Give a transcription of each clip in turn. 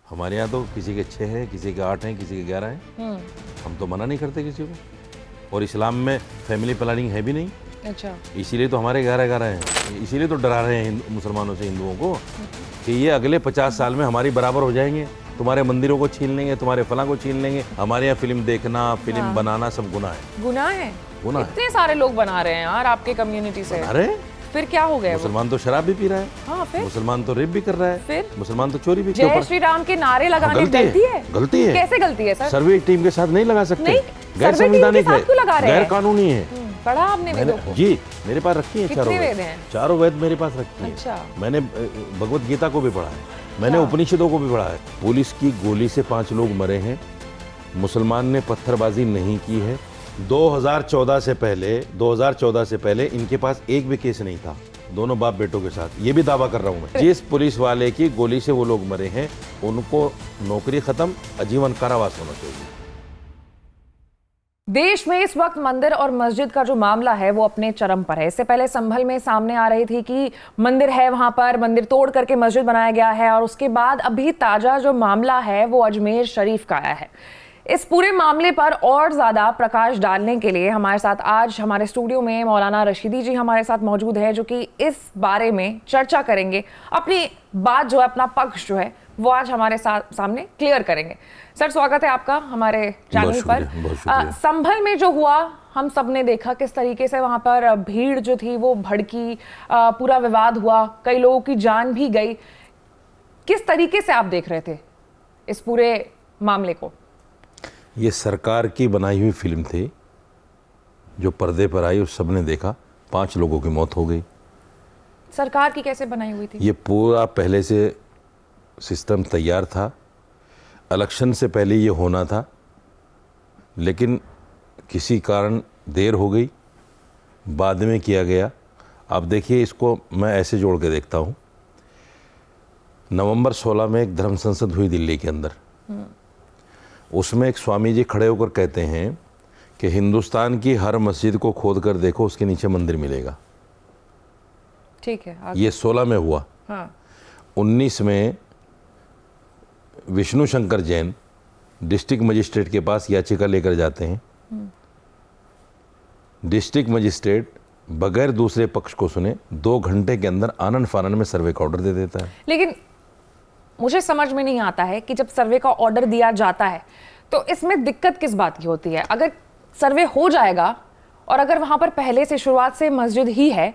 हमारे यहाँ तो किसी के 6 हैं, किसी के 8 हैं, किसी के 11 हैं। हम तो मना नहीं करते किसी को, और इस्लाम में फैमिली प्लानिंग है भी नहीं। अच्छा, इसीलिए तो हमारे 11 हैं, इसीलिए तो डरा रहे हैं मुसलमानों से हिंदुओं को कि ये अगले 50 साल में हमारी बराबर हो जाएंगे, तुम्हारे मंदिरों को छीन लेंगे, तुम्हारे फलां को छीन लेंगे। हमारे यहाँ फिल्म देखना, फिल्म बनाना सब गुनाह है। गुनाह है? गुनाह है। इतने सारे लोग बना रहे हैं यार आपके कम्युनिटी से। अरे फिर क्या हो गया? मुसलमान तो शराब भी पी रहा है, हाँ, फिर मुसलमान तो रेप भी कर रहा है, फिर मुसलमान तो चोरी भी। जय श्री राम के नारे लगाने गलती है? गलती है। कैसे गलती है सर? सर्वे टीम के साथ नहीं लगा सकते, नहीं, गैर सर्वे टीम के संवैधानिक साथ क्यों लगा है, रहे हैं? गैर कानूनी है। पढ़ा आपने वेदों को? जी, मेरे पास रखी है कितने वेद हैं? चारों वेद मेरे पास रखी है। अच्छा। मैंने भगवत गीता को भी पढ़ा है, मैंने उपनिषदों को भी पढ़ा है। पुलिस की गोली से 5 लोग मरे हैं, मुसलमान ने पत्थरबाजी नहीं की है। 2014 से पहले इनके पास एक भी केस नहीं था, दोनों बाप बेटों के साथ। ये भी दावा कर रहा हूं मैं, जिस पुलिस वाले की गोली से वो लोग मरे हैं उनको नौकरी खत्म, आजीवन कारावास होना चाहिए। देश में इस वक्त मंदिर और मस्जिद का जो मामला है वो अपने चरम पर है। इससे पहले संभल में सामने आ रही थी कि मंदिर है, वहां पर मंदिर तोड़ करके मस्जिद बनाया गया है, और उसके बाद अभी ताजा जो मामला है वो अजमेर शरीफ का आया है। इस पूरे मामले पर और ज्यादा प्रकाश डालने के लिए हमारे साथ आज हमारे स्टूडियो में मौलाना रशीदी जी हमारे साथ मौजूद है, जो कि इस बारे में चर्चा करेंगे, अपनी बात जो है, अपना पक्ष जो है वो आज हमारे सामने क्लियर करेंगे। सर, स्वागत है आपका हमारे चैनल पर। संभल में जो हुआ हम सब ने देखा किस तरीके से वहां पर भीड़ जो थी वो भड़की, पूरा विवाद हुआ, कई लोगों की जान भी गई। किस तरीके से आप देख रहे थे इस पूरे मामले को? ये सरकार की बनाई हुई फिल्म थी, जो पर्दे पर आई और सबने देखा, 5 लोगों की मौत हो गई। सरकार की कैसे बनाई हुई थी? ये पूरा पहले से सिस्टम तैयार था, इलेक्शन से पहले ये होना था, लेकिन किसी कारण देर हो गई, बाद में किया गया। आप देखिए, इसको मैं ऐसे जोड़ के देखता हूँ। नवंबर 16 में एक धर्म संसद हुई दिल्ली के अंदर, उसमें एक स्वामी जी खड़े होकर कहते हैं कि हिंदुस्तान की हर मस्जिद को खोद कर देखो, उसके नीचे मंदिर मिलेगा। ठीक है, आगे। ये 16 में हुआ। हाँ। 19 में विष्णु शंकर जैन डिस्ट्रिक्ट मजिस्ट्रेट के पास याचिका लेकर जाते हैं। डिस्ट्रिक्ट मजिस्ट्रेट बगैर दूसरे पक्ष को सुने 2 घंटे के अंदर आनन फानन में सर्वे का ऑर्डर दे देता है। लेकिन मुझे समझ में नहीं आता है कि जब सर्वे का ऑर्डर दिया जाता है तो इसमें दिक्कत किस बात की होती है? अगर सर्वे हो जाएगा और अगर वहां पर पहले से शुरुआत से मस्जिद ही है,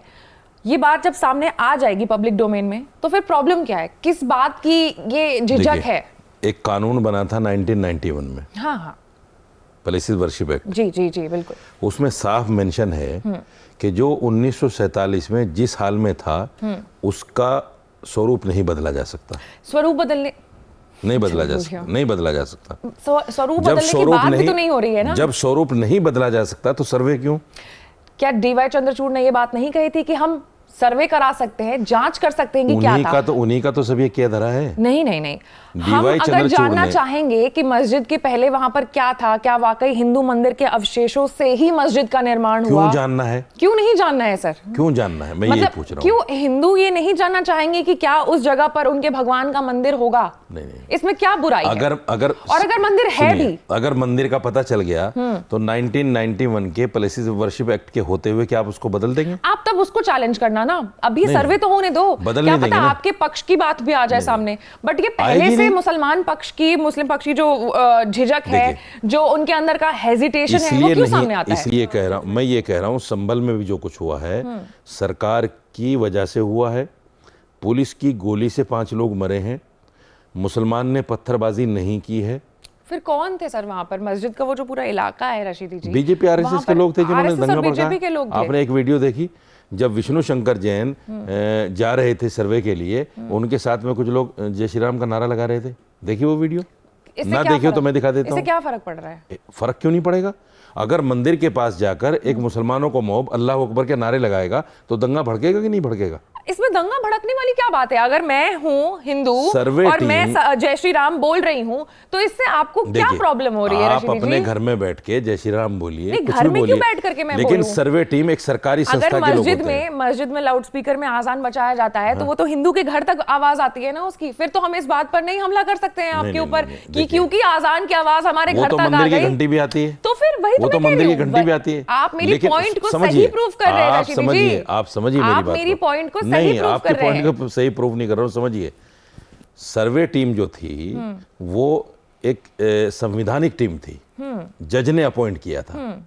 ये बात जब सामने आ जाएगी पब्लिक डोमेन में, तो फिर प्रॉब्लम क्या है? किस बात की ये झिझक है? एक कानून बना था 1991 में, हाँ हाँ, प्लेसेस वर्शिप एक्ट। जी जी जी, बिल्कुल। उसमें साफ मेंशन है कि जो 1947 में जिस हाल में था उसका स्वरूप नहीं बदला जा सकता। स्वरूप बदलने नहीं बदला जा सकता, नहीं बदला जा सकता। स्वरूप बदलने की बात भी तो नहीं हो रही है ना। जब स्वरूप नहीं बदला जा सकता तो सर्वे क्यों? क्या डीवाई चंद्रचूड़ ने ये बात नहीं कही थी कि हम सर्वे करा सकते हैं, जांच कर सकते हैं कि क्या था? उन्हीं का तो सब ये किया धरा है। नहीं नहीं नहीं, हम अगर जानना चाहेंगे कि मस्जिद के पहले वहां पर क्या था, क्या वाकई हिंदू मंदिर के अवशेषों से ही मस्जिद का निर्माण हुआ? क्यों जानना है? क्यों नहीं जानना है सर? क्यों जानना है, मैं ये पूछ रहा हूँ। क्यों हिंदू ये नहीं जानना चाहेंगे कि क्या उस जगह पर उनके भगवान का मंदिर होगा? नहीं नहीं, इसमें क्या बुराई है? अगर मंदिर है भी, अगर मंदिर का पता चल गया तो 1991 के प्लेसेस वर्शिप एक्ट के होते हुए क्या आप उसको बदल देंगे? आप तब उसको चैलेंज करना ना, अभी सर्वे तो होने दो, क्या पता आपके पक्ष की बात भी आ जाए सामने। बट ये पहले से मुसलमान पक्ष की, मुस्लिम पक्ष की जो झिझक है, जो उनके अंदर का हेजिटेशन है, वो क्यों सामने आता है? इसलिए कह रहा हूं, मैं ये कह रहा हूं, संभल में भी जो कुछ हुआ है सरकार की वजह से हुआ है। पुलिस की गोली से 5 लोग मरे हैं, मुसलमान ने पत्थरबाजी नहीं की है। फिर कौन थे सर वहां पर? मस्जिद का वो जो पूरा इलाका है रशीदी जी, बीजेपी आरएसएस के लोग थे जिन्होंने दंगा भड़काया। आपने एक वीडियो देखी, जब विष्णु शंकर जैन जा रहे थे सर्वे के लिए, उनके साथ में कुछ लोग जय श्री राम का नारा लगा रहे थे, देखिए वो वीडियो। इससे ना क्या देखिए फर्क- तो मैं दिखा देता इससे हूँ। क्या फर्क पड़ रहा है? फर्क क्यों नहीं पड़ेगा? अगर मंदिर के पास जाकर एक मुसलमानों को मॉब अल्लाह अकबर के नारे लगाएगा तो दंगा भड़केगा कि नहीं भड़केगा? इसमें दंगा भड़कने वाली क्या बात है? अगर मैं हूँ हिंदू सर्वे और मैं टीम- जय श्री राम बोल रही हूँ, तो इससे आपको क्या देखिए, प्रॉब्लम हो रही है? आप रशीदी अपने जी, घर में बैठ के जय श्री राम बोलिए, नहीं, कुछ घर भी में बोलिए, क्यों बैठ करके मैं लेकिन बोलूं? सर्वे टीम एक सरकारी संस्था अगर के लोग होते हैं। मस्जिद में लाउड स्पीकर में आजान बजाया जाता है तो वो तो हिंदू के घर तक आवाज आती है ना उसकी, फिर तो हम इस बात पर नहीं हमला कर सकते हैं आपके नहीं, ऊपर नहीं, कि देखिए, क्योंकि आजान की आवाज हमारे वो घर तो तक आ मंदिर की गई, घंटी भी आती है, तो फिर वही वो तो मैं कह मंदिर रही की हूँ। घंटी भी आती है। आप मेरी लेकिन पॉइंट को समझिए, सही प्रूव कर रहे हैं आप रशीदी जी। समझिए, आप समझिए मेरी आप बात मेरी को। पॉइंट को सही नहीं, प्रूव आपके कर रहे पॉइंट हैं। को सही प्रूव नहीं कर रहा हूँ। समझिए, सर्वे टीम जो थी वो एक संवैधानिक टीम थी, जज ने अपॉइंट किया था,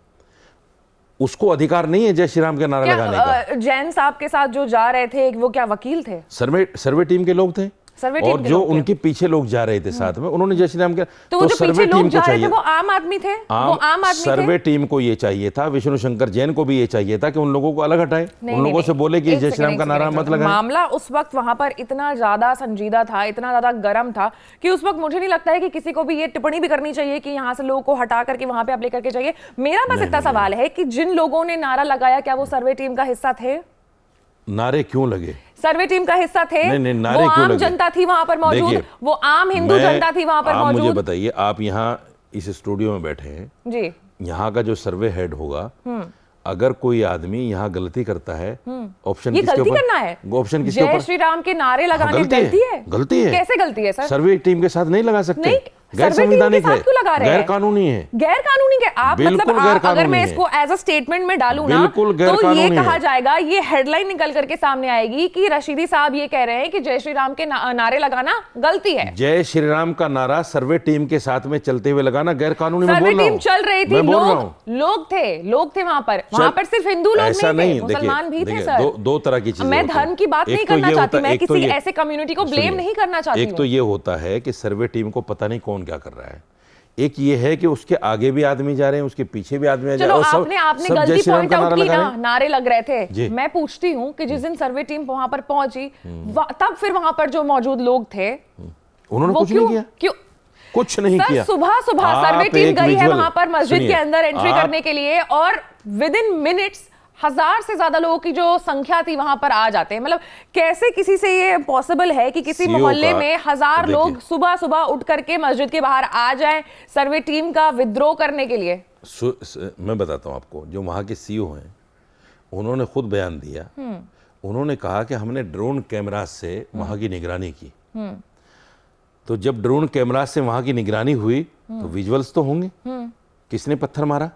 उसको अधिकार नहीं है जय श्री राम के नारा लगाने का। जैन साहब के साथ जो जा रहे थे वो क्या वकील थे? सर्वे टीम के लोग थे, सर्वे टीम और के जो लोग थे। उनके पीछे लोग जा रहे थे साथ में, उन्होंने जय श्री राम के तो वो जो सर्वे पीछे टीम लोग को जा रहे थे चाहिए, वो आम आदमी थे? वो आम आदमी थे? सर्वे टीम को ये चाहिए था, विष्णु शंकर जैन को भी ये चाहिए था कि उन लोगों को अलग हटाए, उन लोगों से बोले कि जय श्री राम का नारा मत लगाएं। मामला उस वक्त वहां पर इतना ज्यादा संजीदा था, इतना ज्यादा गर्म था कि उस वक्त मुझे नहीं लगता है कि किसी को भी ये टिप्पणी भी करनी चाहिए कि यहाँ से लोगों को हटा करके वहां पे आप लेकर के चाहिए। मेरा बस इतना सवाल है कि जिन लोगों ने नारा लगाया क्या वो सर्वे टीम का हिस्सा थे? नारे क्यों लगे? सर्वे टीम का हिस्सा थे? नहीं, नारे वो क्यों आम लगे? जनता थी वहां पर मौजूद, देखिए, वो आम हिंदू जनता थी वहां पर आप मुझे मौजूद। बताइए, आप यहाँ इस स्टूडियो में बैठे हैं, जी, यहाँ का जो सर्वे हेड होगा, अगर कोई आदमी यहाँ गलती करता है, ऑप्शन ये किसके गलती ऊपर? करना है? ऑप्शन किसके जय ऊपर? श्री राम के नारे लगाने गलती गलती है? गलती है। कैसे गलती है सर? सर्वे टीम के साथ नहीं लगा सकते, नहीं, गैर सर्वे टीम के संवैधानिक साथ है, क्यों लगा रहे हैं? गैर कानूनी है। गैर कानूनी के आप बिल्कुल मतलब गैर अगर मैं कानूनी इसको एज अ स्टेटमेंट में डालूं ना, बिल्कुल गैर तो ये कानूनी कहा है। जाएगा, ये हेडलाइन निकल करके सामने आएगी कि रशीदी साहब ये कह रहे हैं कि जय श्री राम के नारे लगाना गलती है। जय श्री राम का नारा सर्वे टीम के साथ में चलते हुए लगाना गैर कानूनी। सर्वे टीम चल रही थी, लोग थे वहां पर सिर्फ हिंदू लोग ऐसा नहीं थे, नहीं, मुसलमान भी थे देखिए, सर। दो तरह की चीजें मैं होती हैं। धर्म की बात एक नहीं तो करना ये चाहती, होता- मैं एक तो किसी ये- ऐसे कम्युनिटी को ब्लेम सुनिए, नहीं करना चाहती एक तो ये होता है कि सर्वे टीम को पता नहीं कौन क्या कर रहा है, एक ये है कि उसके आगे भी आदमी जा रहे हैं, उसके पीछे भी आदमी जा रहे चलो हैं, और आपने सब जय गलती श्री राम पॉइंट का आउट नारा की लगा ना, रहे हैं। नारे लग रहे थे। जी। मैं पूछती हूँ कि जिस दिन सर्वे टीम वहां पर पहुंची, तब फिर वहां पर जो मौजूद लोग थे उन्होंने वो कुछ नहीं किया, क्यों कुछ नहीं किया। सुबह सर्वे आप टीम एक गई है विजुअल- वहां पर मस्जिद के सुनिए, अंदर एंट्री आप- करने के लिए, और विद इन मिनट्स 1000 से ज्यादा लोगों की जो संख्या थी वहां पर आ जाते हैं। मतलब कैसे किसी से ये पॉसिबल है कि किसी CO मोहल्ले का- में 1000 लोग देखिए। सुबह सुबह उठ करके मस्जिद के बाहर आ जाएं सर्वे टीम का विद्रोह करने के लिए? मैं बताता हूं आपको, जो वहां के सीईओ हैं उन्होंने खुद बयान दिया, उन्होंने कहा कि हमने ड्रोन कैमरा से वहां की निगरानी की, तो जब ड्रोन कैमरा से वहां की निगरानी हुई तो विजुअल्स तो होंगे, किसने पत्थर मारा,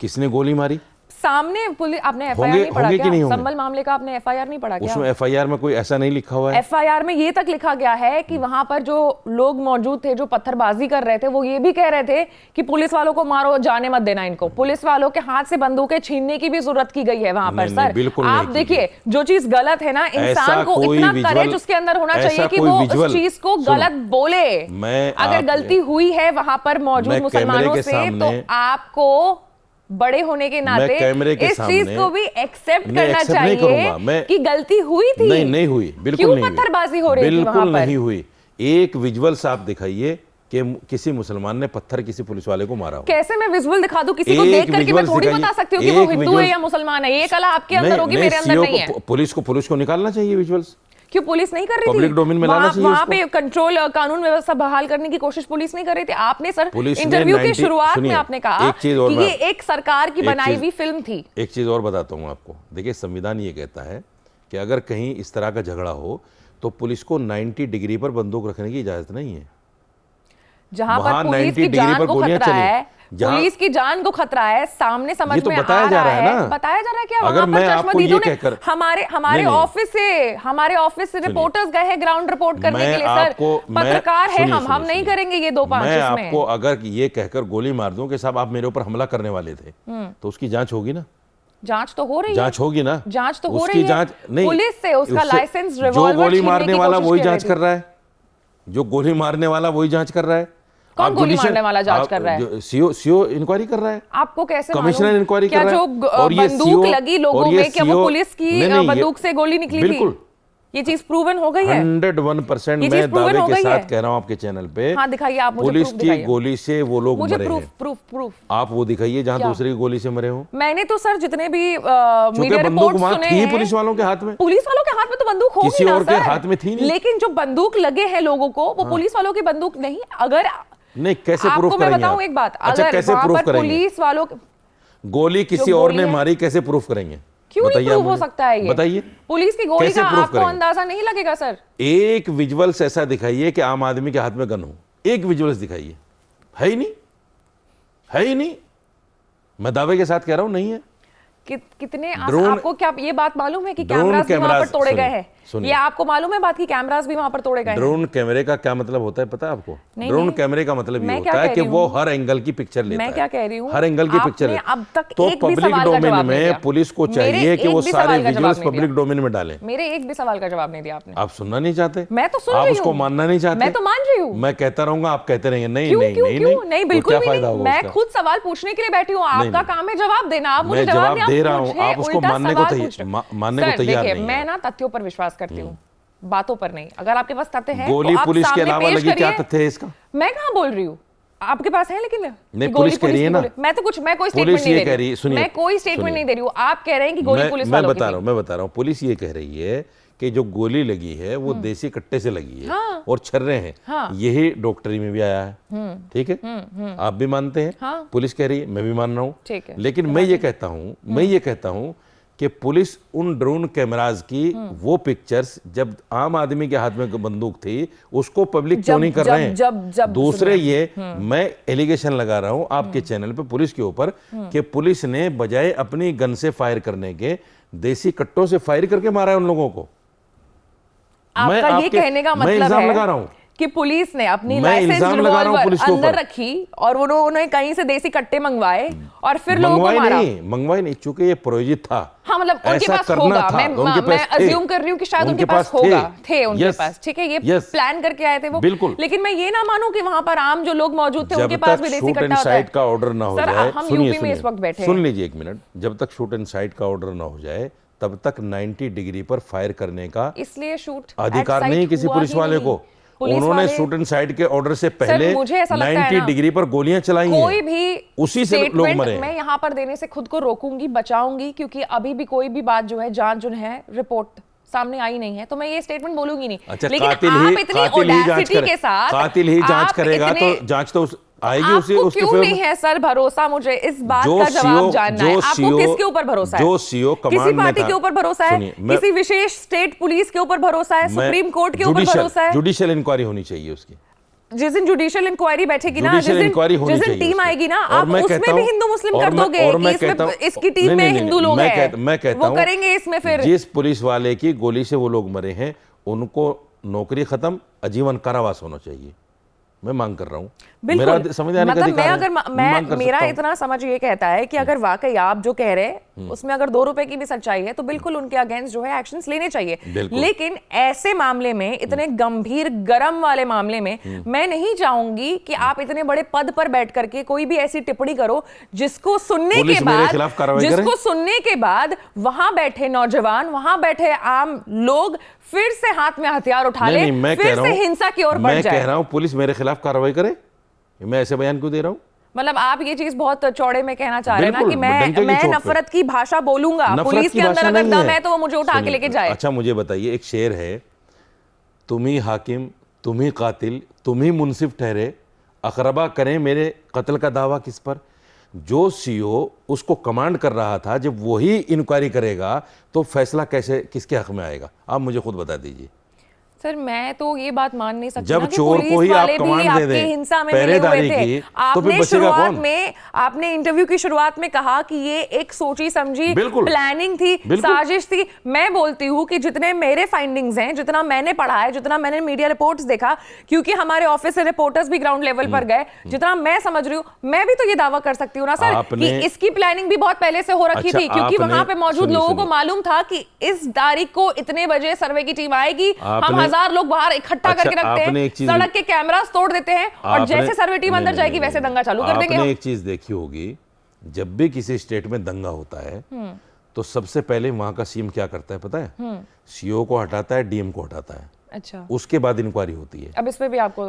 किसने गोली मारी, सामने पुलिस। आपने एफआईआर होंगे- नहीं पढ़ा होंगे कि क्या? नहीं होंगे? संभल मामले का आपने एफआईआर नहीं पढ़ा क्या? उसमें एफआईआर में कोई ऐसा नहीं लिखा हुआ है। एफआईआर में ये तक लिखा गया है कि वहां पर जो लोग मौजूद थे जो पत्थरबाजी कर रहे थे वो ये भी कह रहे थे कि पुलिस वालों को मारो, जाने मत देना इनको, पुलिस वालों के हाथ से बंदूकें छीनने की भी जरूरत की गई है वहां पर। नहीं, सर बिल्कुल आप नहीं देखिए, जो चीज गलत है ना, इंसान को कोई इतना विजुअल- करेज उसके अंदर होना ऐसा चाहिए कि कोई वो विजुअल- उस चीज को सुनो, गलत बोले। मैं अगर आप- गलती हुई है वहां पर मौजूद मैं मुसलमानों कैमरे के से, तो सामने- आपको बड़े होने के नाते कैमरे के इस चीज सामने- को भी एक्सेप्ट नहीं, करना accept नहीं करूंगा चाहिए मैं। कि गलती हुई थी। नहीं हुई, बिल्कुल क्यों नहीं हुई। पत्थरबाजी हो रही थी वहां बिल्कुल पर? नहीं हुई। एक विजुअल्स आप दिखाइए कि किसी मुसलमान ने पत्थर किसी पुलिस वाले को मारा हो। कैसे मैं विजुअल दिखा दूं किसी को? एक देख करके मैं visual थोड़ी दिखाइए, बता सकती हूँ कि वो एक हिंदू है visual- या मुसलमान है। ये कला आपके अंदर होगी, मेरे अंदर CEO नहीं है। को, पुलिस को निकालना चाहिए विजुअल्स। क्यों पुलिस नहीं कर रही थी? Public domain में लाना चाहिए वहां उसको। पे कंट्रोल कानून व्यवस्था बहाल करने की कोशिश पुलिस नहीं कर रही थी? आपने सर पुलिस ने इंटरव्यू की 90 शुरुआत में सुनिए, आपने कहा एक चीज और कि ये एक सरकार की एक बनाई चीज- हुई फिल्म थी। एक चीज और बताता हूं आपको। देखिए, संविधान ये कहता है कि अगर कहीं इस तरह का झगड़ा हो तो पुलिस को 90 डिग्री पर बंदूक रखने की इजाजत नहीं है। जहां पर वहां पुलिस 90 की डिग्री जान पर को गोलियां खतरा चली। है, पुलिस की जान को खतरा है, सामने समझ ये तो में बताया आ जा रहा रहा है है। ना। बताया जा रहा है क्या? अगर वहां पर मैं आपको ये चश्मदीदों ने कहकर- हमारे नहीं। हमारे ऑफिस से रिपोर्टर्स गए हैं ग्राउंड रिपोर्ट करने मैं के लिए। सर आपको- पत्रकार है सुनिए, हम सुनिए, नहीं सुनिए। करेंगे ये 2-5 मैं इसमें। आपको अगर ये कहकर गोली मार दूं कि साहब आप मेरे ऊपर हमला करने वाले थे, तो उसकी जांच होगी ना? जांच तो हो रही है। जांच होगी ना? जांच तो हो उसकी रही है। जांच नहीं, पुलिस से उसका उससे- लाइसेंस जो रिवॉल्वर गोली छीनने मारने की वाला कोशिश वही कर जांच रही कर थी। रहा है, जो गोली मारने वाला वही जांच कर रहा है। कौन आप गोली जुडिशियल- मारने वाला जांच आप- कर रहा है? जो सीओ इंक्वायरी कर रहा है। आपको कैसे कमिश्नर मालूम? इंक्वायरी क्या कर रहा जो है। और ये बंदूक CO लगी लोगों और ये में, क्या वो CO पुलिस की नहीं, ये- बंदूक से गोली निकली थी? बिल्कुल ये चीज प्रूवन हो गई है? 101% ये मैं चीज proven दावे हो के गई साथ है? कह रहा हूं आपके चैनल पे। हाँ दिखाइए आप, मुझे पुलिस proof की दिखाइए। गोली से वो लोग मुझे मरे प्रूफ हैं। प्रूफ आप वो दिखाइए जहां क्या? दूसरी की गोली से मरे हो। मैंने तो सर जितने भी क्योंकि मीडिया बंदूक रिपोर्ट्स वहां सुने थी हैं, पुलिस वालों के हाथ में। पुलिस वालों के हाथ में तो बंदूक होगी किसी ना और के सर, हाथ में थी नहीं। लेकिन जो बंदूक लगे हैं लोगों को वो पुलिस वालों की बंदूक नहीं। अगर नहीं, कैसे प्रूफ आपको मैं करेंगे बताऊं आप? एक बात, अच्छा, अगर कैसे वहां प्रूफ पर करेंगे? पुलिस वालों गोली किसी जो और गोली ने है- मारी, कैसे प्रूफ करेंगे? क्यों नहीं बताइए प्रूफ आप हो मुझे। सकता है ये? बताइए पुलिस की गोली कैसे का प्रूफ आपको करेंगे? अंदाजा नहीं लगेगा सर? एक विजुअल्स ऐसा दिखाइए कि आम आदमी के हाथ में गन हो। एक विजुअल्स दिखाइए। है ही नहीं, है ही नहीं। मैं दावे के साथ कह रहा हूं नहीं है। कितने ड्रोन- आपको क्या ये बात मालूम है कि ड्रोन कैमरास भी वहां पर कैमरास- तोड़े गए सुनिए, हैं? सुनिए। ये आपको मालूम है बात की कैमरास भी वहां पर तोड़े गए हैं? ड्रोन कैमरे का क्या मतलब होता है पता है आपको? नहीं, ड्रोन नहीं। कैमरे का मतलब ये मैं क्या होता है कह कि रही वो हूँ? हर एंगल की पिक्चर लेता है। मैं क्या कह रही हूँ? हर एंगल की पिक्चर आपने लेता है। अब तक तो एक भी पब्लिक सवाल का डोमेन जवाब नहीं में दिया। पुलिस को मेरे चाहिए कि एक वो भी सारे सवाल का जवाब विजुअल्स नहीं पब्लिक दिया। डोमेन में डालें। मेरे एक भी सवाल का जवाब नहीं दिया आपने। आप सुनना नहीं चाहते? मैं तो सुन आप रही उसको हूँ। मानना नहीं चाहते? मैं तो मान रही हूँ। मैं कहता रहूंगा, आप कहते रहेंगे नहीं क्यों नहीं क्यों नहीं क्यों नहीं, तो बिल्कुल क्या भी फायदा नहीं। होगा मैं उसका? खुद सवाल पूछने के लिए बैठी हूँ, आपका नहीं। काम है जवाब देना। आप मुझे मैं जवाब जवाब दे रहा हूँ, मुझे आप उसको उल्टा मानने को सवाल तैयार- पूछ रहे हो। मानने को सर, तैयार देखिए, नहीं मैं है। ना तथ्यों पर विश्वास करती हूँ, बातों पर नहीं। अगर आपके पास तथ्य है गोली तो आप पुलिस के सामने अलावा पेश लगी, क्या करिए। तथ्य है इसका? मैं कहाँ बोल रही हूँ, आपके पास है लेकिन नहीं, पुलिस कह रही है ना। मैं तो कुछ, मैं कोई पुलिस स्टेटमेंट नहीं ये दे कह रही रही है, हूँ। सुनिए, मैं कोई स्टेटमेंट सुनिए। नहीं दे रही हूँ। आप कह रहे हैं कि गोली पुलिस वालों की थी। मैं बता रहा हूँ, पुलिस ये कह रही है कि जो गोली लगी है वो देसी कट्टे से लगी है। हाँ। और छर्रे हैं। हाँ। यही डॉक्टरी में भी आया है। ठीक है, आप भी मानते हैं। हाँ। पुलिस कह रही है, मैं भी मान रहा हूँ। ठीक है। लेकिन मैं ये कहता हूँ कि पुलिस उन ड्रोन कैमराज की वो पिक्चर्स, जब आम आदमी के हाथ में बंदूक थी, उसको पब्लिक क्यों नहीं कर रहे हैं? जब दूसरे ये मैं एलिगेशन लगा रहा हूं आपके चैनल पे पुलिस के ऊपर कि पुलिस ने बजाय अपनी गन से फायर करने के देसी कट्टों से फायर करके मारा है उन लोगों को। मैं आपका ये आपके- कहने का मैं मतलब इल्जाम है लगा रहा हूं कि पुलिस ने अपनी मैं लाइसेंस इल्जाम लगा रहा हूं रिवॉल्वर पुलिस के अंदर ऊपर। रखी और उन्होंने कहीं से देसी कट्टे मंगवाए और फिर लोगों को मारा। मंगवाई नहीं, चूंकि ये प्रोजित था। हाँ, मतलब उनके ऐसा पास करना होगा। था, मैं उनके पास थे। अज्यूम कर रही हूँ कि शायद उनके पास थे। होगा, थे उनके Yes, पास। ठीक है, ये yes, प्लान करके आए थे वो। बिल्कुल। लेकिन मैं ये ना मानूं कि वहां पर आम जो लोग मौजूद थे उनके जब पास तक भी देसी शूट एंड कट्टा होता है। साइट का ऑर्डर ना हो सर, जाए, हम सुनिए यूपी में इस वक्त बैठे हैं। सुन लीजिए एक मिनट, जब तक शूट एंड साइट का ऑर्डर ना हो जाए तब तक 90 डिग्री पर फायर करने का इसलिए शूट अधिकार नहीं किसी पुलिस वाले को। उन्होंने शूट एंड साइट के ऑर्डर से पहले मुझे ऐसा लगता है 90 ना, डिग्री पर गोलियां चलाई कोई हैं। भी उसी से लोग statement मरे हैं। मैं यहाँ पर देने से खुद को रोकूंगी, बचाऊंगी, क्योंकि अभी भी कोई भी बात जो है, जांच जो है, रिपोर्ट सामने आई नहीं है, तो मैं ये स्टेटमेंट बोलूंगी नहीं। अच्छा, लेकिन कातिल आप ही इतनी जांच ऑडेसिटी के साथ, कातिल ही जांच आप करेगा इतने- तो जांच तो आएगी उसी आपको उसके क्यों फेवर नहीं में। है सर भरोसा? मुझे इस बात जो का जवाब CO जानना है। आपको किसके ऊपर भरोसा है? जो CO कमांड किसी में पार्टी था। के ऊपर भरोसा है? सुनिए, मैं- किसी विशेष स्टेट पुलिस के ऊपर भरोसा है? सुप्रीम कोर्ट के ऊपर भरोसा है? जुडिशियल इंक्वायरी होनी चाहिए उसकी। जिस दिन जुडिशियल इंक्वायरी बैठेगी ना, जिस जुडिशियल इंक्वायरी होनी दिन चाहिए टीम उसकी। आएगी ना, और आप मैं उसमें कहता भी हूं- हिंदू मुस्लिम और कर मैं- दोगे और मैं कि इसमें कहता हूं- इसकी टीम में हिंदू लोग हैं, मैं कहता वो हूं, करेंगे इसमें फिर। जिस पुलिस वाले की गोली से वो लोग मरे हैं उनको नौकरी खत्म, आजीवन कारावास होना चाहिए। मैं मांग कर रहा हूं। मेरा समझ आने का मतलब अधिकार मैं है। अगर मांग कर मेरा सकता हूं। इतना समझ ये कहता है कि अगर वाकई आप जो कह रहे हैं उसमें अगर 2 रुपए की भी सच्चाई है तो बिल्कुल उनके अगेंस्ट जो है एक्शंस लेने चाहिए। बिल्कुल। लेकिन ऐसे मामले में, इतने गंभीर गरम वाले मामले में, मैं नहीं चाहूंगी कि आप इतने बड़े पद पर बैठ करके कोई भी ऐसी टिप्पणी करो जिसको सुनने पुलिस के मेरे बाद, खिलाफ कार्रवाई करे? जिसको सुनने के बाद वहां बैठे नौजवान, वहां बैठे आम लोग फिर से हाथ में हथियार उठा ले, मैं कह फिर रहा से हूं- हिंसा की ओर बढ़ मैं जाए। कह रहा हूं पुलिस मेरे खिलाफ कार्रवाई करे। मैं ऐसे बयान क्यों दे रहा हूं? मतलब आप ये चीज बहुत चौड़े में कहना चाह रहे हैं ना बिल्कुल, कि डंके की मैं चोट पे। नफरत की भाषा बोलूंगा, नफरत पुलिस की के अंदर भाषा अगर नहीं दम है तो वो मुझे उठा के सुनिए, लेके जाए। अच्छा मुझे बताइए, एक शेर है, तुम ही हाकिम, तुम ही कातिल, तुम ही मुनसिफ ठहरे, अकरबा करें मेरे कत्ल का दावा किस पर। जो सीओ उसको कमांड कर रहा था, जब वही इंक्वायरी करेगा तो फैसला कैसे किसके हक में आएगा? आप मुझे खुद बता दीजिए। सर मैं तो ये बात मान नहीं सकती जब ना कि चोर पुलिस को ही आप वाले भी कमांड दे आपकी दें, हिंसा में मिले हुए पहरेदारी थे। की, तो फिर आपने बचेगा शुरुआत कौन? में, आपने इंटरव्यू की शुरुआत में कहा कि ये एक सोची समझी बिल्कुल। प्लानिंग थी, बिल्कुल। साजिश थी। मैं बोलती हूँ कि जितने मेरे फाइंडिंग्स हैं, जितना मैंने पढ़ा है, जितना मैंने मीडिया रिपोर्ट्स देखा, क्योंकि हमारे ऑफिस से रिपोर्टर्स भी ग्राउंड लेवल पर गए, जितना मैं समझ रही हूँ, मैं भी तो ये दावा कर सकती हूँ ना सर कि इसकी प्लानिंग भी बहुत पहले से हो रखी अच्छा, थी, क्योंकि वहां पे मौजूद सुनिए, लोगों को सुनिए। मालूम था कि इस तारीख को इतने बजे सर्वे की टीम आएगी, हम आपने- 1000 लोग बाहर इकट्ठा अच्छा, करके रखते आपने हैं, एक चीज- सड़क के कैमरास तोड़ देते हैं और जैसे सर्वे टीम अंदर जाएगी वैसे दंगा चालू कर देंगे आपने हम। एक चीज देखी होगी, जब भी किसी स्टेट में दंगा होता है तो सबसे पहले वहां का सीएम क्या करता है पता है? सीओ को हटाता है, डीएम को हटाता है, अच्छा, उसके बाद इंक्वायरी होती है। अब इस पे भी आपको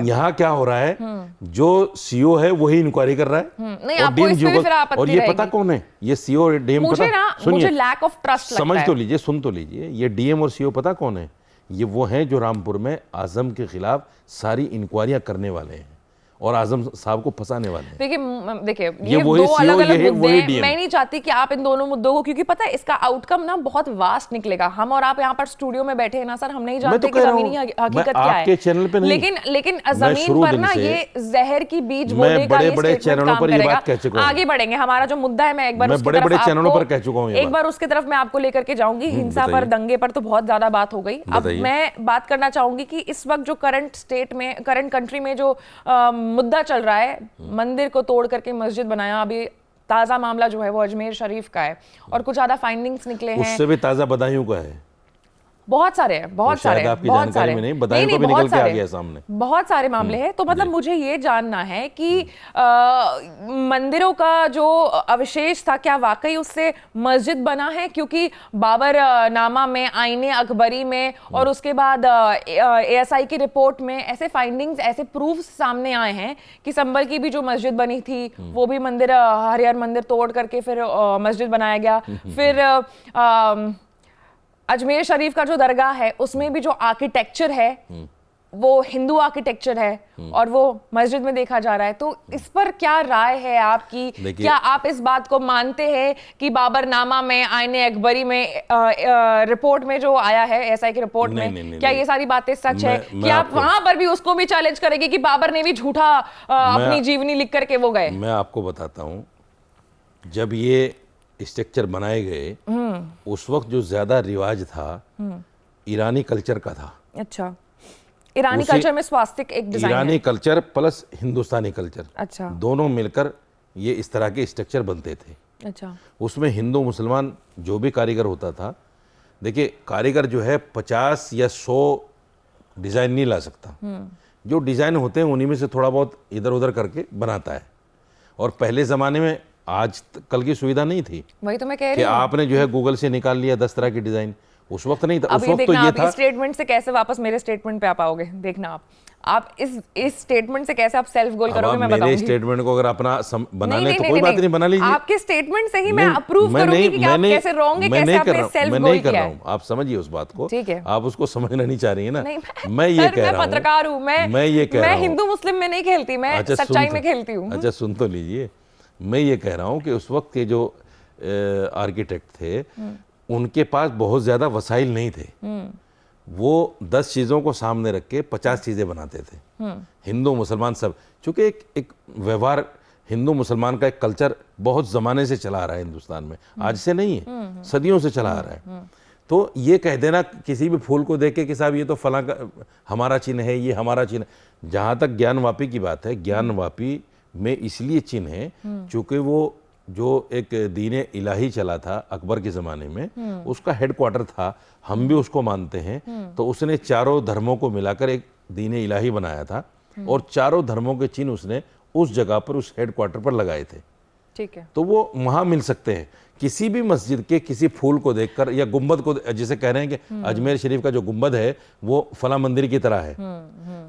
यहाँ क्या हो रहा है, जो सीओ है वही इंक्वायरी कर रहा है, नहीं, आपको इस पे भी फिर आपत्ति और ये पता कौन है, ये सीओ और डीएम, मुझे ना, मुझे लैक ऑफ ट्रस्ट लगता है। समझ तो लीजिए, सुन तो लीजिए, ये डीएम और सीओ पता कौन है? ये वो हैं जो रामपुर में आजम के खिलाफ सारी इंक्वायरियां करने वाले हैं और आजम साहब को फंसाने वाले हैं। देखिए ये दो CEO, अलग-अलग ये मुद्दे वही हैं। DM। मैं नहीं चाहती कि आप इन दोनों मुद्दों को, क्योंकि पता है इसका आउटकम ना बहुत वास्ट निकलेगा। हम और आप यहाँ पर स्टूडियो में बैठे हैं ना सर, हम नहीं जानते कि जमीनी हकीकत क्या है। आपके चैनल पे नहीं, लेकिन जमीन पर ना ये जहर की बीज बोने का बड़े चैनलों पर ये बात कह चुका हूं। आगे बढ़ेंगे, हमारा जो मुद्दा है मैं एक बार उसकी तरफ बड़े चैनलों पर कह चुका हूं, एक बार उसकी तरफ मैं आपको लेकर के जाऊंगी। हिंसा पर, दंगे पर तो बहुत ज्यादा बात हो गई। अब मैं बात करना चाहूंगी कि इस वक्त जो करंट स्टेट में, करंट कंट्री में जो मुद्दा चल रहा है, मंदिर को तोड़ करके मस्जिद बनाया, अभी ताजा मामला जो है वो अजमेर शरीफ का है और कुछ ज्यादा फाइंडिंग्स निकले हैं। उससे भी ताजा बदायूं का है, बहुत सारे हैं, बहुत सारे, आपकी जानकारी में नहीं, बदायूं को भी निकल के आ गया सामने, बहुत सारे मामले हैं। तो मतलब मुझे ये जानना है कि मंदिरों का जो अवशेष था, क्या वाकई उससे मस्जिद बना है? क्योंकि बाबर नामा में, आईने अकबरी में और उसके बाद ASI की रिपोर्ट में ऐसे फाइंडिंग्स, ऐसे प्रूफ्स सामने आए हैं कि संभल की भी जो मस्जिद बनी थी वो भी मंदिर, हरिहर मंदिर तोड़ करके फिर मस्जिद बनाया गया। फिर अजमेर शरीफ का जो दरगाह है उसमें भी जो आर्किटेक्चर है वो हिंदू आर्किटेक्चर है और वो मस्जिद में देखा जा रहा है। तो इस पर क्या राय है आपकी? क्या आप इस बात को मानते हैं कि बाबरनामा में, आईने अकबरी में, रिपोर्ट में जो आया है, एसआई की रिपोर्ट में, क्या ये सारी बातें सच है? कि आप वहां पर भी उसको भी चैलेंज करेंगे कि बाबर ने भी झूठा अपनी जीवनी लिख करके वो गए? मैं आपको बताता हूं, जब ये स्ट्रक्चर बनाए गए उस वक्त जो ज्यादा रिवाज था ईरानी कल्चर का था। अच्छा, ईरानी कल्चर में स्वास्तिक एक डिजाइन है। ईरानी कल्चर प्लस हिंदुस्तानी कल्चर, अच्छा, दोनों मिलकर ये इस तरह के स्ट्रक्चर बनते थे। अच्छा, उसमें हिंदू मुसलमान जो भी कारीगर होता था, देखिए कारीगर जो है 50 या 100 डिजाइन नहीं ला सकता, जो डिजाइन होते हैं उन्हीं में से थोड़ा बहुत इधर उधर करके बनाता है। और पहले जमाने में आज कल की सुविधा नहीं थी, वही तो मैं कह रही कि आपने जो है गूगल से निकाल लिया 10 तरह की डिजाइन, उस वक्त नहीं था। उस वक्त तो ये था, स्टेटमेंट से कैसे वापस मेरे स्टेटमेंट पे आप आओगे, देखना आप इस स्टेटमेंट से कैसे आप सेल्फ गोल करोगे मैं बताऊंगी। मेरे स्टेटमेंट को अगर अपना बना ले तो कोई बात नहीं, बना लीजिए। आपके स्टेटमेंट से ही मैं अप्रूव करूंगी कि आप कैसे रॉन्ग है, कैसे आपने सेल्फ गोल किया है। मैं नहीं कर रहा हूं, आप समझिए उस बात को, ठीक है, आप उसको समझना नहीं चाह रही है ना। मैं ये कह रहा हूं, पत्रकार हूं मैं ये कह रहा हूं, मैं हिंदू मुस्लिम में नहीं खेलती, मैं सच्चाई में खेलती हूं। अच्छा सुन तो लीजिए, मैं ये कह रहा हूं कि उस वक्त के जो आर्किटेक्ट थे उनके पास बहुत ज़्यादा वसाइल नहीं थे। वो 10 चीज़ों को सामने रख के 50 चीज़ें बनाते थे। हिंदू मुसलमान सब, चूँकि एक व्यवहार हिंदू मुसलमान का एक कल्चर बहुत ज़माने से चला आ रहा है हिंदुस्तान में, आज से नहीं है, सदियों से चला आ रहा है। तो ये कह देना किसी भी फूल को देख के कि साहब ये तो फलां का हमारा चिन्ह है, ये हमारा चिन्ह है। जहाँ तक ज्ञानवापी की बात है, ज्ञानवापी में इसलिए चिन्ह है चूँकि वो जो एक दीन इलाही चला था अकबर के ज़माने में, उसका हेडक्वार्टर था, हम भी उसको मानते हैं। तो उसने चारों धर्मों को मिलाकर एक दीन इलाही बनाया था और चारों धर्मों के चिन्ह उसने उस जगह पर, उस हेडक्वार्टर पर लगाए थे। ठीक है, तो वो वहाँ मिल सकते हैं। किसी भी मस्जिद के किसी फूल को देखकर या गुंबद को, जैसे कह रहे हैं कि अजमेर शरीफ का जो गुंबद है वो फला मंदिर की तरह है,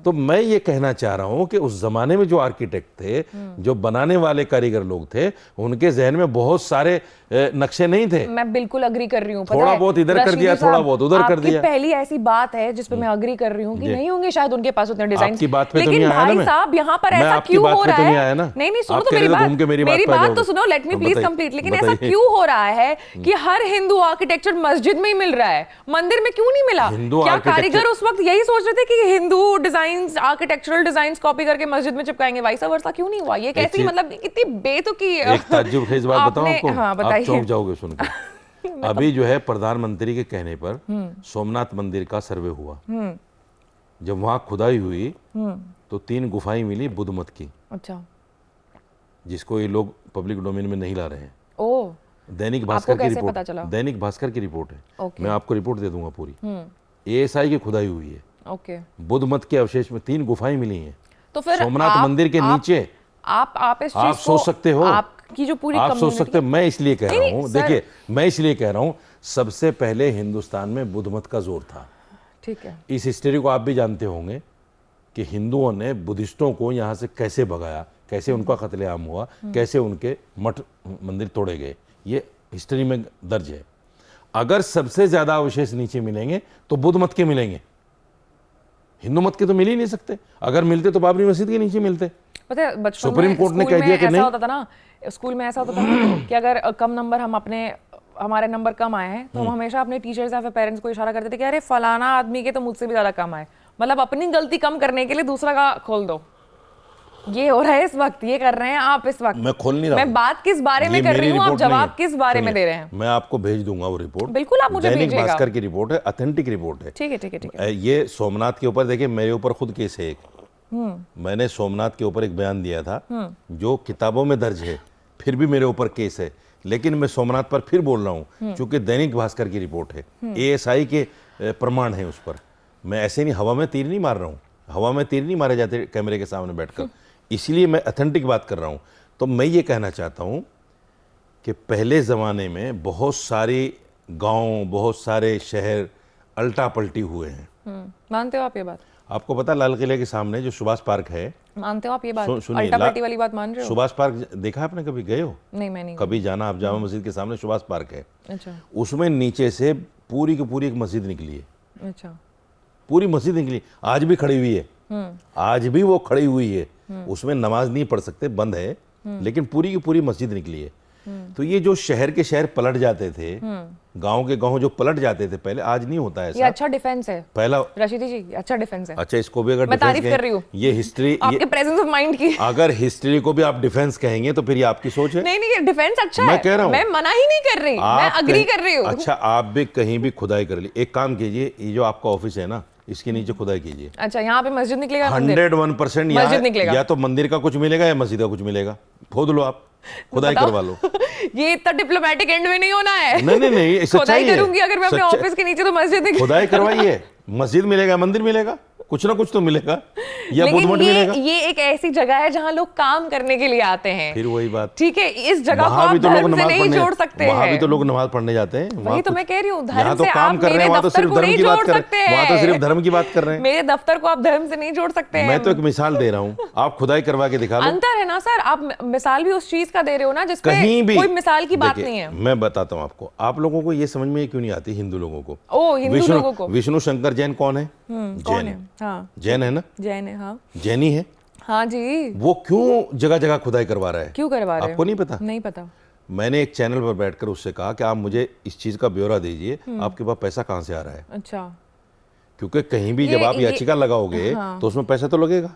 तो मैं ये कहना चाह रहा हूं कि उस जमाने में जो आर्किटेक्ट थे, जो बनाने वाले कारीगर लोग थे, उनके जहन में बहुत सारे नक्शे नहीं थे। मैं बिल्कुल अग्री कर रही हूँ, थोड़ा बहुत इधर कर दिया, थोड़ा बहुत उधर कर दिया। पहली ऐसी बात है जिस पे मैं अग्री कर रही हूँ कि नहीं होंगे शायद उनके पास उतने डिजाइन। आपकी बात पे तो नहीं लेकिन आया ना, भाई साहब यहाँ पर ऐसा क्यों हो रहा है? नहीं सुनो तो मेरी बात तो सुनो, लेट मी प्लीज कंप्लीट। लेकिन ऐसा क्यों हो रहा है कि हर हिंदू आर्किटेक्चर मस्जिद में ही मिल रहा है, मंदिर में क्यों नहीं मिला? क्या कारीगर उस वक्त यही सोच रहे थे कि Hindu design, architectural designs copy करके मस्जिद में चिपकाएंगे? वाइसा वर्सा क्यों नहीं हुआ? ये कैसी मतलब कितनी बेतुकी। एक ताज्जुब खेज बात बताऊं आपको, हाँ, आप चौंक जाओगे सुनकर। अभी जो है प्रधानमंत्री के कहने पर सोमनाथ मंदिर का सर्वे हुआ। जब वहां खुदाई हुई तो 3 गुफाएं मिली बुद्ध मत की। अच्छा, जिसको ये लोग पब्लिक डोमेन में नहीं ला रहे हैं। ओह, दैनिक भास्कर की रिपोर्ट, दैनिक भास्कर की रिपोर्ट है, मैं आपको रिपोर्ट दे दूंगा पूरी। ASI की खुदाई हुई है। ओके, बुद्ध मत के अवशेष में 3 गुफाएं मिली हैं। तो फिर सोमनाथ मंदिर के नीचे आप सोच सकते हो। की जो पूरी आप सोच सकते हैं, मैं इसलिए कह रहा हूँ, सर। देखिए मैं इसलिए कह रहा हूँ, सबसे पहले हिंदुस्तान में बुद्ध मत का जोर था। ठीक है, इस हिस्ट्री को आप भी जानते होंगे कि हिंदुओं ने बुद्धिस्टों को यहाँ से कैसे भगाया, कैसे उनका कत्लेआम हुआ, कैसे उनके मठ मंदिर तोड़े गए, ये हिस्ट्री में दर्ज है। अगर सबसे ज्यादा अवशेष नीचे मिलेंगे तो बुद्ध मत के मिलेंगे, हिंदू मत के तो मिल ही नहीं सकते। अगर मिलते तो बाबरी मस्जिद के नीचे मिलते। पता है बचपन सुप्रीम में कोर्ट ने स्कूल कह में दिया कि ऐसा नहीं। होता था ना, स्कूल में ऐसा होता था ना कि अगर कम नंबर हमारे नंबर कम आए हैं तो हम हमेशा अपने टीचर्स या फिर पेरेंट्स को इशारा करते थे कि अरे फलाना आदमी के तो मुझसे भी ज्यादा कम आए, मतलब अपनी गलती कम करने के लिए दूसरा का खोल दो। ये हो रहा है इस वक्त, ये कर रहे हैं आप इस वक्त। मैं खोल नहीं रहा मैं बात किस बारे में कर रही हूँ, आप जवाब किस बारे में दे रहे हैं? मैं आपको भेज दूंगा वो रिपोर्ट, बिल्कुल आप मुझे दैनिक भेजिएगा। भास्कर की रिपोर्ट है, ऑथेंटिक रिपोर्ट है। ठीक है ठीक है ठीक है। ये सोमनाथ के ऊपर, देखिए मेरे ऊपर खुद केस है एक, मैंने सोमनाथ के ऊपर एक बयान दिया था जो किताबों में दर्ज है, फिर भी मेरे ऊपर केस है। लेकिन मैं सोमनाथ पर फिर बोल रहा हूँ क्योंकि दैनिक भास्कर की रिपोर्ट है, ASI के प्रमाण है उस पर। मैं ऐसे नहीं हवा में तीर नहीं मार रहा हूँ, हवा में तीर नहीं मारे जाते कैमरे के सामने बैठकर, इसलिए मैं ऑथेंटिक बात कर रहा हूँ। तो मैं ये कहना चाहता हूँ कि पहले ज़माने में बहुत सारे गांव, बहुत सारे शहर अल्टा पलटी हुए हैं। मानते हो आप ये बात? आपको पता लाल किले के सामने जो सुभाष पार्क है, मानते हो आप ये बात? सुनिए, अल्टा पलटी वाली बात मान रहे हो? सुभाष पार्क देखा आपने, कभी गए हो? नहीं मैं नहीं। कभी जाना, आप जामा मस्जिद के सामने सुभाष पार्क है, अच्छा उसमें नीचे से पूरी की पूरी एक मस्जिद निकली है, अच्छा। पूरी मस्जिद निकली, आज भी खड़ी हुई है, आज भी वो खड़ी हुई है, उसमें नमाज नहीं पढ़ सकते, बंद है, लेकिन पूरी की पूरी मस्जिद निकली है। तो ये जो शहर के शहर पलट जाते थे, गांव के गांव जो पलट जाते थे पहले, आज नहीं होता है ये ऐसा। अच्छा डिफेंस है पहला, रशीदी जी, अच्छा डिफेंस है। अच्छा इसको भी अगर मैं डिफेंस तारीफ कर रही हूँ ये हिस्ट्री, आपके प्रेजेंस ऑफ माइंड की। अगर हिस्ट्री को भी आप डिफेंस कहेंगे तो फिर ये आपकी सोच है। नहीं नहीं, ये डिफेंस अच्छा है, मैं कह रहा हूँ, मैं मना ही नहीं कर रही, मैं आप अग्री कहीं- कर रही हूँ। अच्छा आप भी कहीं भी खुदाई कर ली, एक काम कीजिए, ये जो आपका ऑफिस है ना, इसके नीचे खुदाई कीजिए। अच्छा यहाँ पे मस्जिद निकलेगा? मंदिर? 101% मस्जिद निकलेगा। या तो मंदिर का कुछ मिलेगा या मस्जिद का कुछ मिलेगा, खोद लो आप, खुदाई करवा लो। ये इतना डिप्लोमेटिक एंड में नहीं होना है। नहीं खुदाई सच्चाई है। करूंगी अगर मैं अपने सच्चा- ऑफिस के नीचे तो मस्जिद निकलेगी। खुदाई करवाइए, मस्जिद मिलेगा, मंदिर मिलेगा, कुछ ना कुछ तो मिलेगा, या बुद्ध लेकिन मठ मिलेगा। ये एक ऐसी जगह है जहाँ लोग काम करने के लिए आते हैं। फिर वही बात, ठीक है, इस जगह को वहां आप भी तो लोग धर्म से नमाज नहीं पढ़ने, जोड़ सकते वहां भी हैं। तो लोग नमाज पढ़ने जाते हैं। वही तो मैं कह रही हूँ, यहाँ धर्म तो से काम आप कर रहे मेरे हैं, वहां तो दफ्तर सिर्फ को धर्म नहीं की बात जोड़ कर सकते रहे हैं, वहां तो हैं। सिर्फ धर्म की बात कर रहे हैं। मेरे दफ्तर को आप धर्म से नहीं जोड़ सकते हैं। मैं तो एक मिसाल दे रहा हूँ, आप खुदाई करवा के दिखा लो। अंतर है ना सर, आप मिसाल भी उस चीज का दे रहे हो ना कहीं जिसमें भी कोई मिसाल की बात देखिए, नहीं है। मैं बताता हूँ आपको, आप लोगों को ये समझ में क्यों नहीं आती, हिंदू लोगों को। ओ हिंदू लोगों को विष्णु शंकर जैन कौन है? कौन जैन है? हाँ जैन है ना, जैन है। हाँ जैनी है। हाँ जी। वो क्यों जगह जगह खुदाई करवा रहा है? क्यों करवा रहे हैं? आपको नहीं पता? नहीं पता। मैंने एक चैनल पर बैठकर उससे कहा कि आप मुझे इस चीज का ब्यौरा दीजिए, आपके पास पैसा कहाँ से आ रहा है, अच्छा क्योंकि कहीं भी जब आप याचिका लगाओगे तो उसमें पैसा तो लगेगा,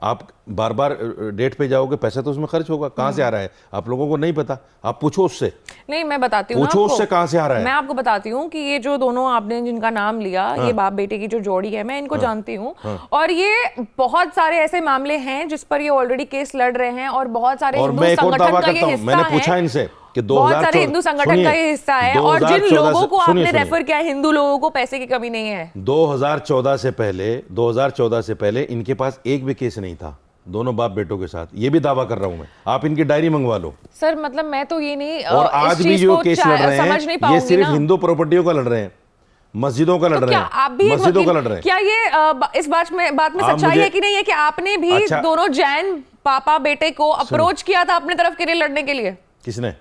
आप बार बार डेट पे जाओगे, पैसा तो उसमें खर्च होगा, कहाँ से आ रहा है आप लोगों को नहीं पता, आप पूछो उससे। नहीं मैं बताती हूँ, पूछो उससे कहाँ से आ रहा है। मैं आपको बताती हूँ कि ये जो दोनों आपने जिनका नाम लिया, ये बाप बेटे की जो जोड़ी है, मैं इनको जानती हूँ, और ये बहुत सारे ऐसे मामले हैं जिस पर ये ऑलरेडी केस लड़ रहे हैं, और बहुत सारे और हिंदू मैं एक और संगठन दावा का ये करता हूँ, हिस्सा मैंने है। पूछा इनसे कि बहुत सारे हिंदू संगठन का ये हिस्सा है, और जिन 2014 लोगों को आपने सुनिए, रेफर किया, हिंदू लोगों को पैसे की कमी नहीं है। 2014 से पहले इनके पास एक भी केस नहीं था, दोनों बाप बेटों के साथ, ये भी दावा कर रहा हूं मैं, आप इनकी डायरी मंगवा लो। सर मतलब मैं तो ये नहीं और आज भी जो केस लड़ रहे समझ नहीं हैं, ये पाऊंगी सिर्फ ना। हिंदू प्रॉपर्टियों का लड़ रहे हैं, मस्जिदों का लड़ तो रहे क्या आप भी हैं, एक मस्जिदों का वकील- लड़ रहे हैं। क्या ये इस बात में आप सच्चाई मुझे- है कि नहीं है कि आपने भी अच्छा। दोनों जैन पापा बेटे को अप्रोच किया था अपने तरफ के लिए लड़ने के लिए? किसने?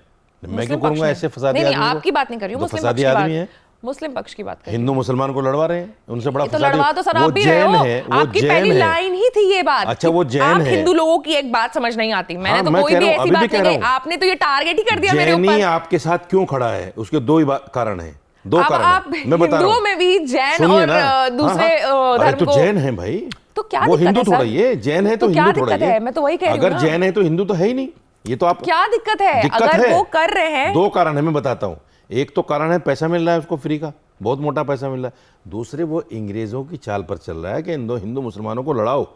मैं मुस्लिम क्यों पक्ष करूंगा ने। ऐसे फसादी नहीं, आदमी को? आपकी बात नहीं कर रही हूँ, तो मुस्लिम फसादी पक्ष की आदमी बात- है, मुस्लिम पक्ष की बात कर रही हूँ। हिंदू मुसलमान को लड़वा रहे हैं, उनसे बड़ा तो फसादी लड़वा तो सर वो आप भी रहे जैन हो। है, वो आपकी जैन पहली है। लाइन ही थी ये बात। अच्छा, कि वो जैन आप है। हिंदू लोगों की एक बात समझ नहीं आती। मैंने हाँ, तो मैं कोई कह भी रहा हूँ, ऐसी अभी भी बात कह नहीं रहा कही, हूँ। आपने तो ये टारगेट ही कर दिया मेरे जैनी ऊपर। आपके साथ क्यों खड़ा है, उसके दो ही कारण है, दो अब कारण आप है, मैं बता रहा हिंदुओं हूँ। में भी जैन सुनिए और ना, दूसरे हाँ, अरे धर्म तो को जैन है भाई, तो क्या वो दिक्कत हिंदू है थोड़ा सर? ये जैन है तो क्या हिंदू थोड़ा दिक्कत है? मैं तो वही कह रही हूँ अगर ना। जैन है तो हिंदू तो है ही नहीं, ये तो आप क्या दिक्कत है? दिक्कत अगर है। वो कर रहे हैं, दो कारण है, मैं बताता हूँ। एक तो कारण है पैसा मिल रहा है उसको फ्री का, बहुत मोटा पैसा मिल रहा है। दूसरे वो अंग्रेजों की चाल पर चल रहा है कि हिंदू मुसलमानों को लड़ाओ।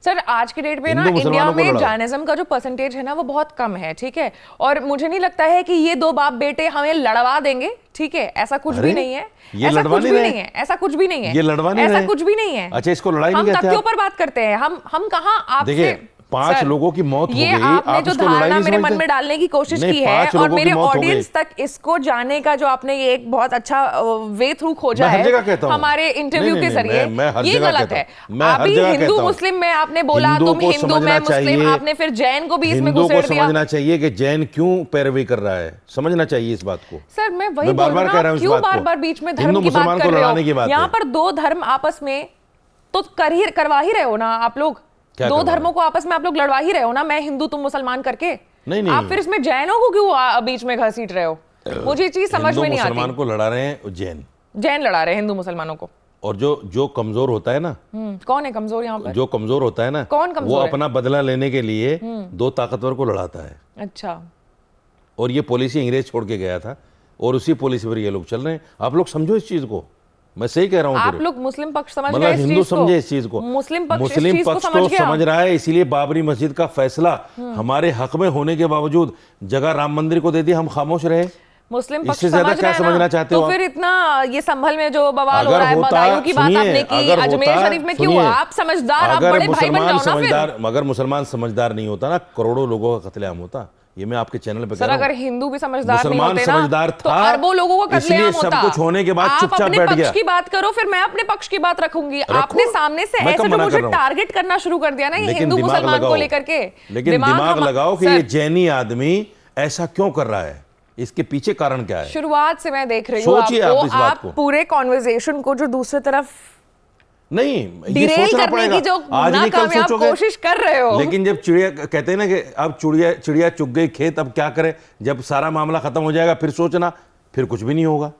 सर आज के डेट पे ना हिंदू इंडिया मुसलमानों को में लड़ाओ। जैनिज्म का जो परसेंटेज है ना वो बहुत कम है, ठीक है, और मुझे नहीं लगता है कि ये दो बाप बेटे हमें लड़वा देंगे, ठीक है, ऐसा कुछ अरे, भी नहीं है, ये ऐसा लड़वा कुछ नहीं भी रहे। नहीं है, ऐसा कुछ भी नहीं है, ये लड़वा नहीं ऐसा रहे। कुछ भी नहीं है। अच्छा, इसको लड़ाई नहीं हम कहते तथ्यों आप? पर बात करते हैं, हम कहाँ आपसे देखिए 5 सर, लोगों की मौत हो ये गई, आपने आप जो इसको लड़ाई धारणा नहीं मेरे मन समझते? में डालने की कोशिश नहीं, की है 5 और लोगों की मेरे मौत हो गई। ऑडियंस तक इसको जाने का जो आपने ये एक बहुत अच्छा वे थ्रू खोजा मैं हर है जगह कहता हूं। हमारे इंटरव्यू नहीं, के नहीं, जरिए, मैं हर ये जगह गलत कहता है। हूं। मैं हर अभी जगह हिंदू कहता हूं। मुस्लिम में आपने बोला हिंदू तुम को हिंदू समझना मैं मुस्लिम, चाहिए, आपने फिर जैन को भी इसमें हिंदू को घुसेड़ दिया। समझना चाहिए कि जैन क्यों पैरवी कर रहा है, समझना चाहिए इस बात को। सर मैं वही मैं बोल बार-बार रही कह हूं रहा ना, हूं इस क्यों बात को। बार बार बीच में धर्म हिंदू की बात मुसलमान कर को रहे लड़ाने की हो? बात यहाँ है। पर 2 धर्म आपस में तो करवा ही रहे हो ना आप लोग, क्या 2 करवा धर्मों को आपस में आप लोग लड़वा ही रहे हो ना, मैं हिंदू तुम मुसलमान करके। नहीं। आप फिर इसमें जैनों को क्यों बीच में घसीट रहे हो? मुझे ये चीज समझ में नहीं आती। मुसलमान को लड़ा रहे हैं जैन, जैन लड़ा रहे हैं हिंदू मुसलमानों को। और जो कमजोर होता है ना, कौन है कमजोर यहाँ पर? जो कमजोर होता है ना, कौन कमजोर वो है? अपना बदला लेने के लिए 2 ताकतवर को लड़ाता है। अच्छा, और ये पॉलिसी अंग्रेज छोड़ के गया था और उसी पॉलिसी पर ये लोग चल रहे हैं। आप लोग समझो इस चीज को, मैं सही कह रहा हूँ। आप लोग मुस्लिम पक्ष समझ मतलब गए इस हिंदू चीज को? समझे इस चीज को, मुस्लिम पक्ष मुस्लिम पक्ष तो समझ रहा है, इसीलिए बाबरी मस्जिद का फैसला हमारे हक में होने के बावजूद जगह राम मंदिर को दे दी, हम खामोश रहे। मुस्लिम पक्ष इससे ज्यादा समझ क्या रहे हैं ना? समझना चाहते हो तो आप? फिर इतना ये संभल में जो बवाल हो अगर रहा है, होता, बदायूं की बात सुनिए, आपने की, अगर अजमेर होता, शरीफ में क्यों? सुनिए, आप समझदार, आप अगर बड़े भाई बन जाओ ना फिर। अगर मुसलमान समझदार नहीं होता ना, करोड़ों लोगों का कत्लेआम होता। ये मैं आपके चैनल पे कह सर रहा हूं। अगर हिंदू भी समझदार नहीं मुसलमान होते ना, समझदार तो था, अरबों लोगों को इसलिए कत्लेआम सब होता। कुछ होने के बाद आप चुपचाप अपने बैठ पक्ष गया। की बात करो, फिर मैं अपने पक्ष की बात रखूंगी। आपने सामने से मैं ऐसे कब जो मना मुझे कर रहा हूं? टारगेट करना शुरू कर दिया ना, ये लेकिन हिंदू दिमाग मुसलमान को लगाओ, लेकर के। लेकिन दिमाग लगाओ कि सर, ये जैनी आदमी ऐसा क्यों कर रहा है, इसके पीछे कारण क्या है? शुरुआत से मैं देख रही हूँ सोचिए आप इस बात आप को। पूरे कॉन्वर्सेशन को जो दूसरी तरफ नहीं, ये डिरेल सोचना करने पड़ेगा। की जो आज नहीं कल नाकामयाब सोचोगे। कोशिश कर रहे हो। लेकिन जब चिड़िया कहते हैं ना कि अब चिड़िया चुग गई खेत, अब क्या करे, जब सारा मामला खत्म हो जाएगा फिर सोचना, फिर कुछ भी नहीं होगा।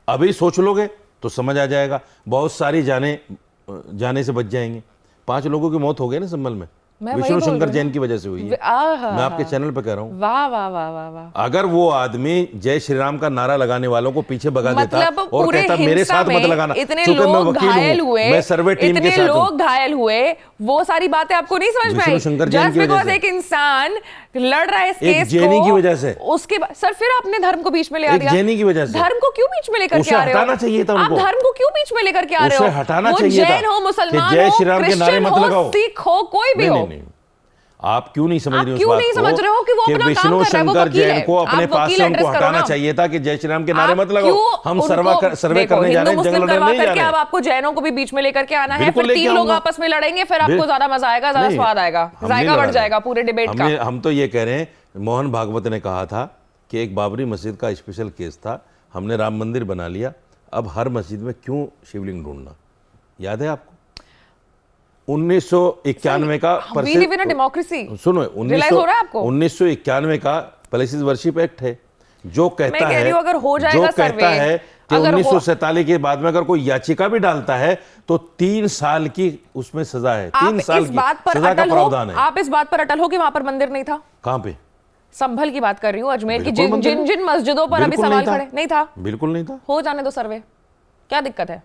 अभी सोच लोगे तो समझ आ जाएगा, बहुत सारी जाने से बच जाएंगे। 5 लोगों की मौत हो गई ना संभल में, विष्णु शंकर जैन की वजह से हुई है। मैं आपके चैनल पे कह रहा हूँ। वाह वाह वाह वाह वाह। अगर वो आदमी जय श्री राम का नारा लगाने वालों को पीछे भगा देता मतलब और पूरे कहता मेरे हिंसा साथ मत में लगाना, इतने चूंकि मैं लोग वकील घायल हूं, हुए, मैं सर्वे टीम के इतने साथ हूं। लोग घायल हुए, वो सारी बातें आपको नहीं समझ में आई? विष्णु शंकर जैन जस्ट की वजह बिकॉज से। एक इंसान लड़ रहा है इस एक केस जैनी को, की वजह से। उसके बाद सर फिर आपने धर्म को बीच में ले आ एक दिया। जैनी की वजह से। धर्म को क्यों बीच में लेकर के उसे आ रहे हो? हटाना चाहिए था आप उनको। धर्म को क्यों बीच में लेकर के आ रहे हो? उसे हटाना वो चाहिए था जैन हो, मुसलमान कि जय हो, श्री राम के नारे क्रिश्चियन मत हो, लगाओ। सिख हो, कोई भी हो। नहीं, आप क्यों नहीं समझ आप रहे हो इस क्यों बात नहीं को समझ रहे हो कि वो अपना काम विष्णु कर रहा है, वो शंकर वकील जैन है। को अपने आप पास वकील से उनको एड्रेस करो हटाना ना। चाहिए था कि जय श्री राम के नारे आप मत लगाओ, क्यों हम उनको- सर्वे देखो, करने जा रहे हिंदू हैं, जंगल मुस्लिम लड़ने करवा नहीं जा करके रहे अब हैं। आपको जैनों को भी बीच में लेकर के आना है, बिल्कुल फिर लेके 3 लोग आऊंगा। आपस में लड़ेंगे, फिर आपको ज्यादा मजा आएगा, ज्यादा नहीं, स्वाद आएगा, हम नहीं जायका लड़ा बढ़ रहे। जाएगा पूरे डिबेट का। हम तो ये कह रहे हैं, मोहन भागवत ने कहा था कि एक बाबरी मस्जिद का स्पेशल केस था, हमने राम मंदिर बना लिया, अब हर मस्जिद में क्यों शिवलिंग ढूंढना? याद है आपको 1991 का We live in a democracy. सुनो, Realize हो रहा है आपको? 1991 का प्लेसेस वर्शिप एक्ट है जो मैं कहता कह है, रही हूं, अगर हो जाएगा जो कहता सर्वे, है कि अगर हो- 1947 के बाद में अगर कोई याचिका भी डालता है तो 3 साल की उसमें सजा है, 3 आप साल इस की बात पर सजा का अटल हो, प्रावधान है। आप इस बात पर अटल हो कि वहां पर मंदिर नहीं था? कहां पे? संभल की बात कर रही हूँ, अजमेर की बिल्कुल मंदिर जिन मस्जिदों पर अभी बिल्कुल सवाल नहीं था। खड़े नहीं था। बिल्कुल नहीं था। हो जाने दो सर्वे, क्या दिक्कत है?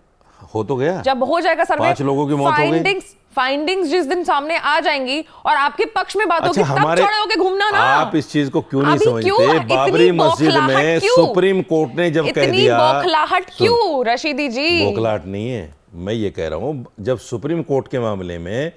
हो तो गया, जब हो जाएगा सर्वे, 5 लोगों की मौत हो गई। फाइंडिंग्स जिस दिन सामने आ जाएंगी और आपके पक्ष में बात होगी, तब चढ़े होके घूमना ना। आप इस चीज को क्यों नहीं अभी समझते? क्यों? इतनी बाबरी मस्जिद में बौखलाहट क्यों? सुप्रीम कोर्ट ने जब कह इतनी दिया, बौखलाहट क्यों रशीदी जी? बौखलाहट नहीं है, मैं ये कह रहा हूं, जब सुप्रीम कोर्ट के मामले में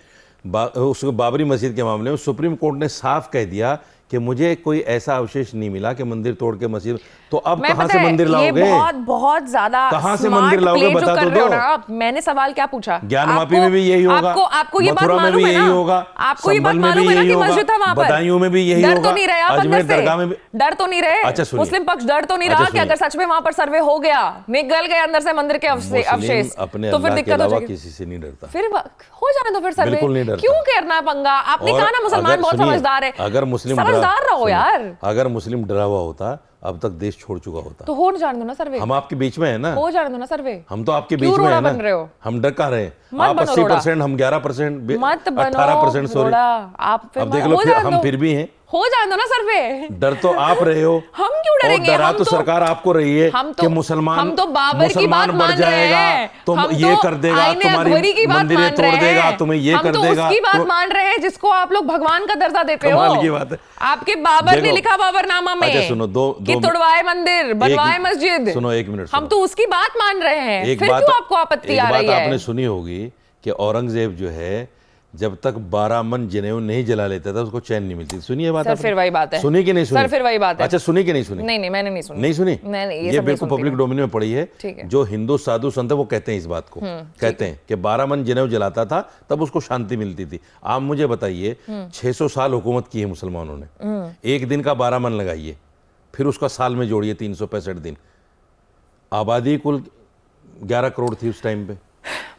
उसको बाबरी मस्जिद के मामले में सुप्रीम कोर्ट ने साफ कह दिया कि मुझे कोई ऐसा अवशेष नहीं मिला कि मंदिर तोड़ के मस्जिद, तो अब कहां से मंदिर लाओगे? ये बहुत ज्यादा कहां से मंदिर लाओगे, बता तो दो। मैंने सवाल क्या पूछा? ज्ञानवापी में भी यही होगा, आपको ये बात मथुरा में मालूम भी है यही ना? होगा, आपको ये बात संभल में मालूम भी है ना यही कि होगा, मस्जिद था वहां पर? बदायूं में भी यही डर होगा, तो नहीं रहे आप अजमेर अंदर से? दरगाह में भी। डर तो नहीं रहे? अच्छा सुनिए, मुस्लिम पक्ष डर तो नहीं अच्छा रहा कि अगर सच में वहां पर सर्वे हो गया, निकल गए अंदर से मंदिर के अवशेष, अपने तो फिर अल्लाह के दिक्कत हो अलावा जाएगी। किसी से नहीं डरता। फिर हो जाने दो फिर सर्वे, बिल्कुल नहीं डरता। क्यों करना है पंगा? आपने और कहा ना मुसलमान अगर बहुत सुनिए, समझदार है, अगर मुस्लिम समझदार रहो सुनिए, यार। अगर मुस्लिम डरा हुआ होता अब तक देश छोड़ चुका होता। तो हो जाने दो ना सर्वे, हम आपके बीच में है ना, हो जाने दो ना सर्वे। हम तो आपके क्यों बीच में रोड़ा है ना, बन रहे हो? हम डर का रहे हैं। मत आप बनो 80%, हम 11%, मत बनो 18%, सॉरी। रोड़ा। आप फिर अब देख लो, हम फिर भी हैं। हो जाने दो ना सर्वे। डर तो आप रहे हो, हम क्यों डरेंगे? और डरा हम तो सरकार आपको रही है कि मुसलमान मुसलमान बाबर की बात बढ़ मान रहे जाएगा, हैं, तुम हम ये तो कर देगा, आईने अकबरी तुम्हारी की बात मंदिरें मान तोड़ रहे देगा, हैं। तुम्हें ये हम कर तो देगा, उसकी बात तो मान रहे हैं जिसको आप लोग भगवान का दर्जा देते हो। कमाल की बात है। आपके बाबर ने देखो, लिखा बाबरनामा में अच्छा सुनो, कि तुड़वाए मंदिर, बनवाए मस्जिद। सुनो, 1 मिनट हम तो उसकी बात मान रहे हैं, फिर क्यों आपको आपत्ति आ रही है? आपने सुनी होगी कि औरंगजेब जो है, जब तक 12 मन जनेऊ नहीं जला लेता था उसको चैन नहीं मिलती। सुनिए बात सर, आपने? फिर वही बात है। सुनी कि नहीं सुनी? सर, फिर वही बात है। अच्छा, सुनी कि नहीं सुनी? नहीं, मैंने नहीं सुनी। नहीं सुनी? मैंने ये बिल्कुल पब्लिक डोमेन में पड़ी है। ठीक है। जो हिंदू साधु संत है वो कहते हैं इस बात को, कहते हैं कि 12 मन जनेऊ जलाता था तब उसको शांति मिलती थी। आप मुझे बताइए, 600 साल हुकूमत की है मुसलमानों ने, एक दिन का 12 मन लगाइए, फिर उसका साल में जोड़िए 365 दिन। आबादी कुल 11 करोड़ थी उस टाइम पे।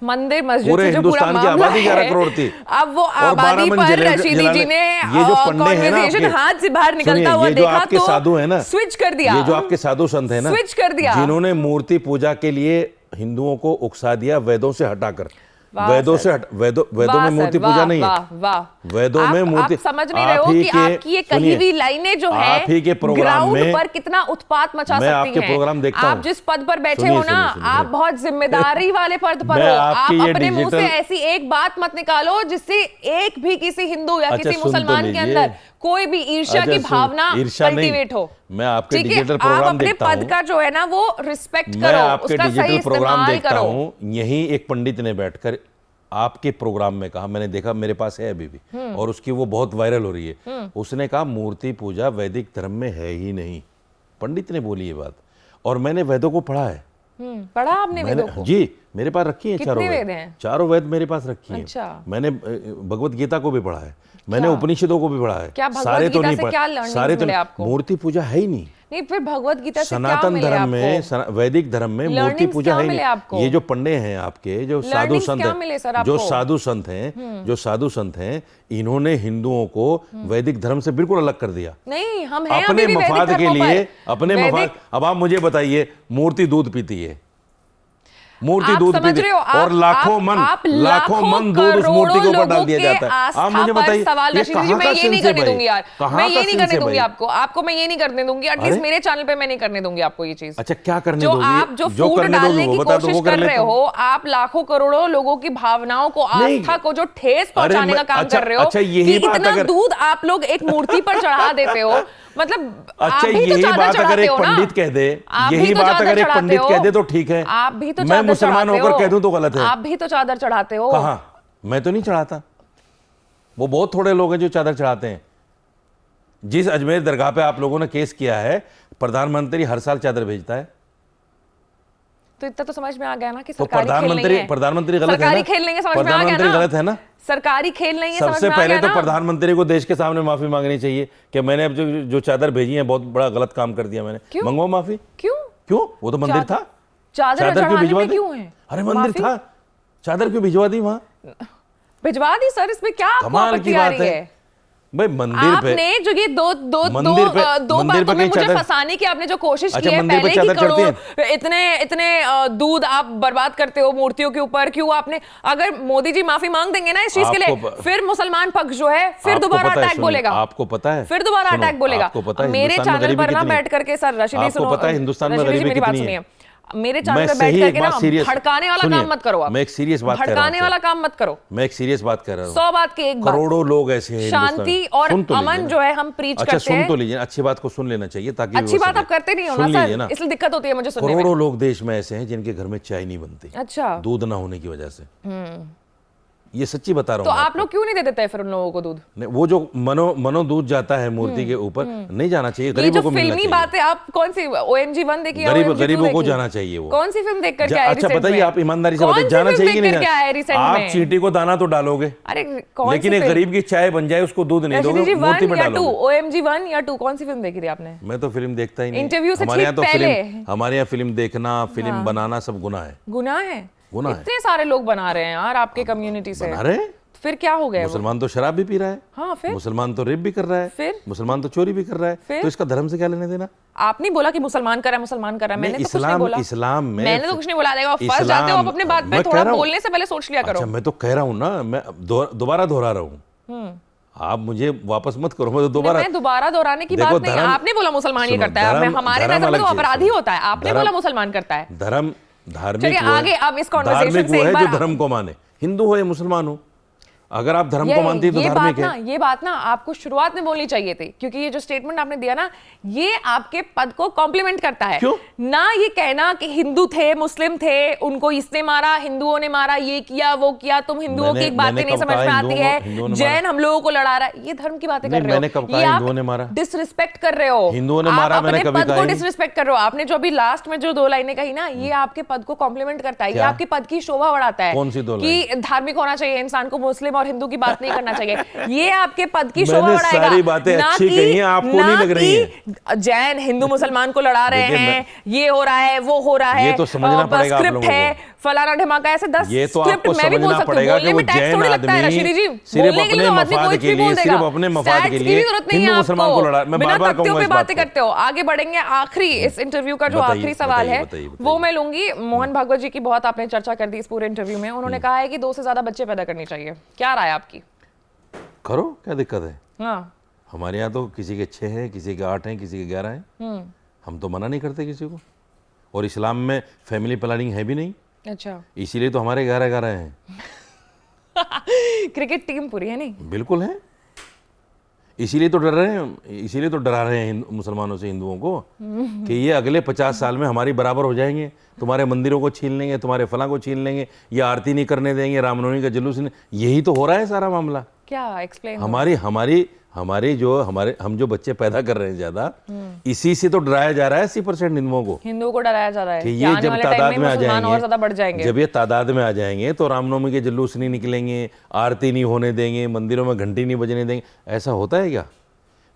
मंदिर मस्जिद पूरे से जो पूरा हिंदुस्तान की मामला आबादी 11 है, करोड़ थी। अब वो और 12 आबादी मन पर रशीदी जी ने ये जो पंडे हैं ना conversation आपके, हाथ से बाहर निकलता सुनिए, हुआ ये जो देखा आपके तो साधु है ना, स्विच कर दिया। ये जो आपके साधु संत है ना, स्विच कर दिया। जिन्होंने मूर्ति पूजा के लिए हिंदुओं को उकसा दिया वेदों से हटाकर। वेदों में मूर्ति पूजा नहीं है। वेदों में मूर्ति, आप समझ नहीं रहे हो कि आपकी ये कही हुई लाइनें जो है आप ही के प्रोग्राम में पर कितना उत्पात मचा सकती हैं। मैं आपके प्रोग्राम देखता हूं। आप जिस पद पर बैठे हो ना, आप बहुत जिम्मेदारी वाले पद पर हो। आप अपने मुंह से ऐसी एक बात मत निकालो जिससे एक भी किसी हिंदू या किसी मुसलमान के अंदर कोई भी ईर्ष्या की भावना कल्टीवेट हो। मैं आपके डिजिटल प्रोग्राम देखता हूं। आप अपने पद का जो है ना वो रिस्पेक्ट करो, मैं आपके उसका सही डिजिटल प्रोग्राम इस्तेमाल देखता करो। हूं। यहीं एक पंडित ने बैठकर आपके प्रोग्राम में कहा, मैंने देखा, मेरे पास है अभी भी, और उसकी वो बहुत वायरल हो रही है। उसने कहा मूर्ति पूजा वैदिक धर्म में है ही नहीं। पंडित ने बोली ये बात, और मैंने वेदों को पढ़ा है। पढ़ा आपने वेदों को? जी, मेरे पास रखी है चारों वेद हैं? चारों वेद मेरे पास रखी है। अच्छा। मैंने भगवत गीता को भी पढ़ा है, मैंने उपनिषदों को भी पढ़ा है। क्या भगवत सारे तो गीता नहीं से पढ़ा, क्या learnings सारे तो मिले आपको? मूर्ति पूजा है ही नहीं। नहीं, फिर भगवत गीता से क्या सनातन मिले धर्म में, आपको? वैदिक धर्म में मूर्ति Learnings पूजा क्या है ही मिले नहीं। आपको? ये जो पंडे हैं आपके, जो साधु Learnings संत क्या मिले सर हैं, जो आपको? साधु संत हैं, जो साधु संत हैं, इन्होंने हिंदुओं को वैदिक धर्म से बिल्कुल अलग कर दिया। नहीं, हम हैं अपने अभी भी वैदिक मफाद के धर्मों लिए, पर। अपने मफाद। अब आप मुझे बताइए, मूर्ति दूध पीती है, मूर्ति आप दूध समझ पीती रहे हो, और लाखों मन दूध उस मूर्ति के ऊपर डाल दिया जाता है। आप मुझे बताइए, सवाल ये रशीद जी, कहाँ मैं का ये नहीं सेंस है करने भाई? दूंगी यार, कहाँ मैं का ये नहीं सेंस करने है दूंगी भाई? आपको मैं ये नहीं करने दूंगी। एटलीस्ट मेरे चैनल पे मैं नहीं करने दूंगी आपको ये चीज। अच्छा, क्या करने जो दोगे? आप जो फूट करने डालने दोगे की वो बता दो, कोशिश वो कर कर रहे लेता हूं। हो, आप लाखों करोड़ों लोगों की भावनाओं को, आस्था को जो ठेस पहुंचाने का काम कर रहे हो, अच्छा, यही कि बात इतना अगर दूध आप लोग एक मूर्ति पर चढ़ा देते हो, मतलब अच्छा, आप भी तो यही चादर बात अगर चढ़ाते एक हो ना। पंडित कह दे, आप भी यही तो बात चादर अगर एक चढ़ाते पंडित हो। कह दे तो ठीक है। आप भी तो मैं चादर मुसलमान चढ़ाते होकर हो। कह दूं तो गलत है। आप भी तो चादर चढ़ाते हो। कहां? मैं तो नहीं चढ़ाता। वो बहुत थोड़े लोग हैं जो चादर चढ़ाते हैं। जिस अजमेर दरगाह पे आप लोगों ने केस किया है, प्रधानमंत्री हर साल चादर भेजता है। तो इतना तो समझ में आ गया ना कि तो सरकारी खेल नहीं है। प्रधानमंत्री गलत है ना? सरकारी खेल नहीं है, समझ में आ गया प्रधानमंत्री ना? गलत है ना? सरकारी खेल नहीं है, समझ सबसे में आ पहले गया तो ना? प्रधानमंत्री को देश के सामने माफी मांगनी चाहिए कि मैंने अब जो चादर भेजी है बहुत बड़ा गलत काम कर दिया मैंने। क्यों? मंगवाओ माफी। क्यों? वो तो मंदिर था। चादर क्यों चढ़ाने भिजवा में दी? क्यों है? अरे मंदिर माफी? था, चादर क्यों भिजवा दी वहां? भिजवा दी सर, इसमें क्या आपको कमाल आपत्ति की आ बात रही है है? भाई। मंदिर पे आपने जो ये दो मंदिर पे बातों में कहीं मुझे चादर- फंसाने की आपने जो कोशिश अच्छा, की है मंदिर पे पहले की चादर चढ़ती करोड़ इतने दूध आप बर्बाद करते हो मूर्तियों के ऊपर, क्यों आपने? अगर मोदी जी माफी मांग देंगे ना इस चीज के लिए, फिर मुसलमान पक्ष जो है फिर दोबारा अटैक बोलेगा। आपको पता है? फिर दोबारा अटैक बोलेगा। आपको पता है मेरे हिंदुस्तान में चैनल गरीबी पर ना कितनी है? बैठ करके सर रशीदी आपको सुनो, पता है हिंदुस्तान में रशीदी जी गरीबी मेरी बात कितनी है? सुनिए। मेरे चैनल मैं पे बैठ सही करके एक ना बात सीरियस भड़काने वाला सुनिए, काम मत करो आप। मैं एक सीरियस बात कह रहा हूं भड़काने वाला काम मत करो। मैं एक सीरियस बात कर रहा हूं। 100 बात की एक बात। करोड़ों लोग ऐसे हैं हिंदुस्तान शांति में। और सुन तो लीजिए अमन ना। जो है हम प्रीच अच्छा, करते हैं। सुन तो लीजिए, अच्छी बात को सुन लेना चाहिए ताकि अच्छी बात आप करते नहीं हो ना सर, इसलिए दिक्कत होती है मुझे सुनने में। करोड़ों लोग देश में ऐसे हैं जिनके घर में चाय नहीं बनती, अच्छा, दूध ना होने की वजह से। ये सच्ची बता रहा तो हूँ। आप लोग क्यों नहीं दे देते फिर उन लोगों को दूध? नहीं, वो जो मनो दूध जाता है मूर्ति के ऊपर, नहीं जाना चाहिए। ये गरीबों जो को मिलना फिल्मी चाहिए। बात है, आप कौन सी OMG 1 देखी है? गरीबों को जाना चाहिए। वो कौन सी फिल्म देख कर के आए? अच्छा बताइए, आप ईमानदारी से बताइए, जाना चाहिए कि नहीं जाना? आप चींटी को दाना तो डालोगे, अरे कौन लेकिन एक गरीब की चाय बन जाए उसको दूध नहीं दोगे, मूर्ति पे डालोगे। OMG 1 या 2 कौन सी फिल्म देखी थी आपने? मैं तो फिल्म देखता ही नहीं। इंटरव्यू से हमारे यहाँ तो पहले। हमारे यहाँ फिल्म देखना, फिल्म बनाना सब गुनाह है। गुनाह है? गुनाह है। इतने सारे लोग बना रहे हैं यार आपके कम्युनिटी से। बना रहे हैं? फिर क्या हो गया? मुसलमान तो शराब भी पी रहा है। हाँ, फिर मुसलमान तो रेप भी कर रहा है। फिर मुसलमान तो चोरी भी कर रहा है। फिर? तो इसका धर्म से क्या लेने देना? आप नहीं बोला कि मुसलमान कर रहा है, मुसलमान कर रहा है। मैंने तो कुछ नहीं बोला। इस्लाम में मैंने तो कुछ नहीं बोला। देखो आप फंस जाते हो आप अपने बात पे, थोड़ा बोलने से पहले सोच लिया करो। अच्छा, मैं तो कह रहा हूँ ना, मैं दोबारा दोहरा रहा हूँ। आप मुझे वापस मत करो। मैं तो दोबारा दोहराने की बात नहीं। आपने बोला मुसलमान ये करता है, हमारे नजर में तो अपराधी होता है। आपने बोला मुसलमान करता है। धर्म धार्मिक चलिए आगे अब इस कॉन्वर्सेशन से वो है जो धर्म को माने, हिंदू हो या मुसलमान हो। अगर आप धर्म को मानती है तो धार्मिक है। ये बात ना आपको शुरुआत में बोलनी चाहिए थी, क्योंकि ये जो स्टेटमेंट आपने दिया ना, ये आपके पद को कॉम्प्लीमेंट करता है। क्यों? ना ये कहना कि हिंदू थे, मुस्लिम थे, उनको इसने मारा, हिंदुओं ने मारा, ये किया वो किया, तुम हिंदुओं की एक बातें नहीं समझ में आती है, जैन हम लोगों को लड़ा रहा है, ये धर्म की बातें कर रहे हो। मैंने कब कहा हिंदुओं ने मारा? डिसरिस्पेक्ट कर रहे हो, हिंदुओं ने मारा, मैंने कभी पद को डिसरिस्पेक्ट कर रहे हो। आपने जो अभी लास्ट में जो 2 लाइनें कही ना, ये आपके पद को कॉम्प्लीमेंट करता है, ये आपके पद की शोभा बढ़ाता है। कौन सी 2 लाइन? कि धार्मिक होना चाहिए इंसान को, मुस्लिम और हिंदू की बात नहीं करना चाहिए, ये आपके पद की शोभा मैंने बढ़ाएगा। सारी बातें अच्छी कही हैं, आपको नहीं लग रही हैं। जैन हिंदू मुसलमान को लड़ा रहे हैं, ये हो रहा है, वो हो रहा है, ये तो समझना पड़ेगा आप लोगों को। है फलाना ढिमाका, ऐसे 10 ये तो स्क्रिप्ट आपको मैं भी बोल समझना सकती हूँ। पड़ेगा कि वो जैन आदमी सिर्फ अपने मफाद के लिए, सिर्फ अपने मफाद के लिए हिंदू मुसलमान को लड़ा। मैं बार-बार कहूंगा इस बात बातें करते हो। आगे बढ़ेंगे, आखिरी इस इंटरव्यू का जो आखिरी सवाल है वो मैं लूंगी। मोहन भागवत जी की बहुत आपने चर्चा कर दी इस पूरे इंटरव्यू में। उन्होंने कहा है कि 2 से ज्यादा बच्चे पैदा करनी चाहिए, क्या राय आपकी? करो, क्या दिक्कत है? हाँ, हमारे यहाँ तो किसी के 6 हैं, किसी के 8 हैं, किसी के 11 हैं। हम तो मना नहीं करते किसी को, और इस्लाम में फैमिली प्लानिंग है भी नहीं। अच्छा, इसीलिए तो हमारे 11 हैं। क्रिकेट टीम पूरी है नहीं? बिल्कुल है, इसीलिए तो डर रहे हैं, इसीलिए तो डरा रहे हैं मुसलमानों से हिंदुओं को कि ये अगले 50 साल में हमारी बराबर हो जाएंगे, तुम्हारे मंदिरों को छीन लेंगे, तुम्हारे फला को छीन लेंगे, ये आरती नहीं करने देंगे, रामनवमी का जुलूस नहीं। यही तो हो रहा है सारा मामला। क्या एक्सप्लेन? हम जो बच्चे पैदा कर रहे हैं ज्यादा, इसी से तो डराया जा रहा है 80% हिंदुओं को डराया जा रहा है कि ये जब तादाद में आ जाएंगे, और ज्यादा बढ़ जाएंगे। जब ये तादाद में आ जाएंगे तो रामनवमी के जुलूस नहीं निकलेंगे, आरती नहीं होने देंगे, मंदिरों में घंटी नहीं बजने देंगे। ऐसा होता है क्या?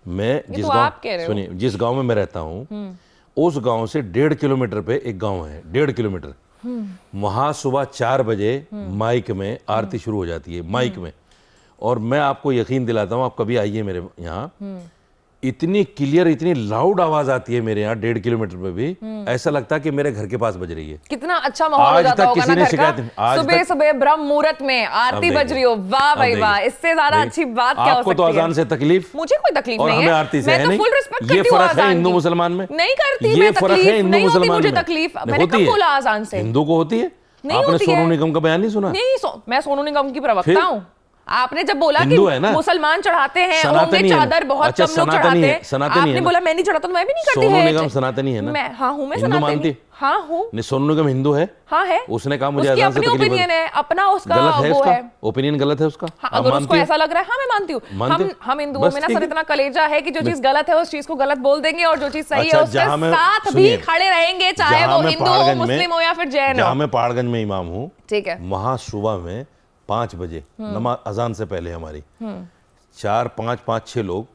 मैं जिस गांव, सुनिए, जिस गांव में मैं रहता हूँ, उस गांव से 1.5 किलोमीटर पे एक गांव है, 1.5 किलोमीटर। वहां सुबह 4 बजे माइक में आरती शुरू हो जाती है, माइक में। और मैं आपको यकीन दिलाता हूँ, आप कभी आइए मेरे यहाँ, इतनी क्लियर, इतनी लाउड आवाज आती है मेरे यहाँ 1.5 किलोमीटर पे भी, ऐसा लगता है कि मेरे घर के पास बज रही है। कितना अच्छा माहौल हो जाता होगा ना घर का। सुबह सुबह ब्रह्म मुहूर्त में आरती बज रही हो, वाह भाई वाह, इससे ज्यादा अच्छी बात क्या हो सकती है? आपको तो अजान से तकलीफ, मुझे कोई तकलीफ नहीं है, हमें आरती से मैं है तो नहीं। फुल रिस्पेक्ट करती हूँ। ये फर्क है हिंदू मुसलमान में, नहीं करती, ये फर्क है हिंदू मुसलमान मुझे में। तकलीफ, मैंने कब बोला अजान से? हिंदू को होती है। आपने सोनू निगम का बयान नहीं सुना? नहीं, मैं सोनू निगम की प्रवक्ता हूँ। आपने जब बोला कि मुसलमान चढ़ाते हैं उनमें चादर, बहुत कम लोग चढ़ाते हैं, आपने बोला मैं नहीं चढ़ाता, तो मैं भी नहीं करती। सोनू निगम सनातनी है ना? मैं हाँ हूँ, मैं सनातनी हाँ हूँ। नहीं, सोनू निगम हिंदू है? हाँ है। उसने कहा मुझे अजान से तकलीफ है। ओपिनियन है अपना, उसका गलत है, वो है ओपिनियन गलत है उसका। अगर उसको ऐसा लग रहा है, हाँ मैं मानती हूँ। हम हिंदुओं में ना सर इतना कलेजा है कि जो चीज गलत है उस चीज को गलत बोल देंगे, और जो चीज सही है उसके साथ भी खड़े रहेंगे, चाहे वो हिंदू हो, मुस्लिम हो या फिर जैन हो। जहाँ मैं पहाड़गंज में इमाम हूँ, ठीक है, वहां सुबह में 5 बजे नमाज अजान से पहले हमारी 4, 5, 5, 6 लोग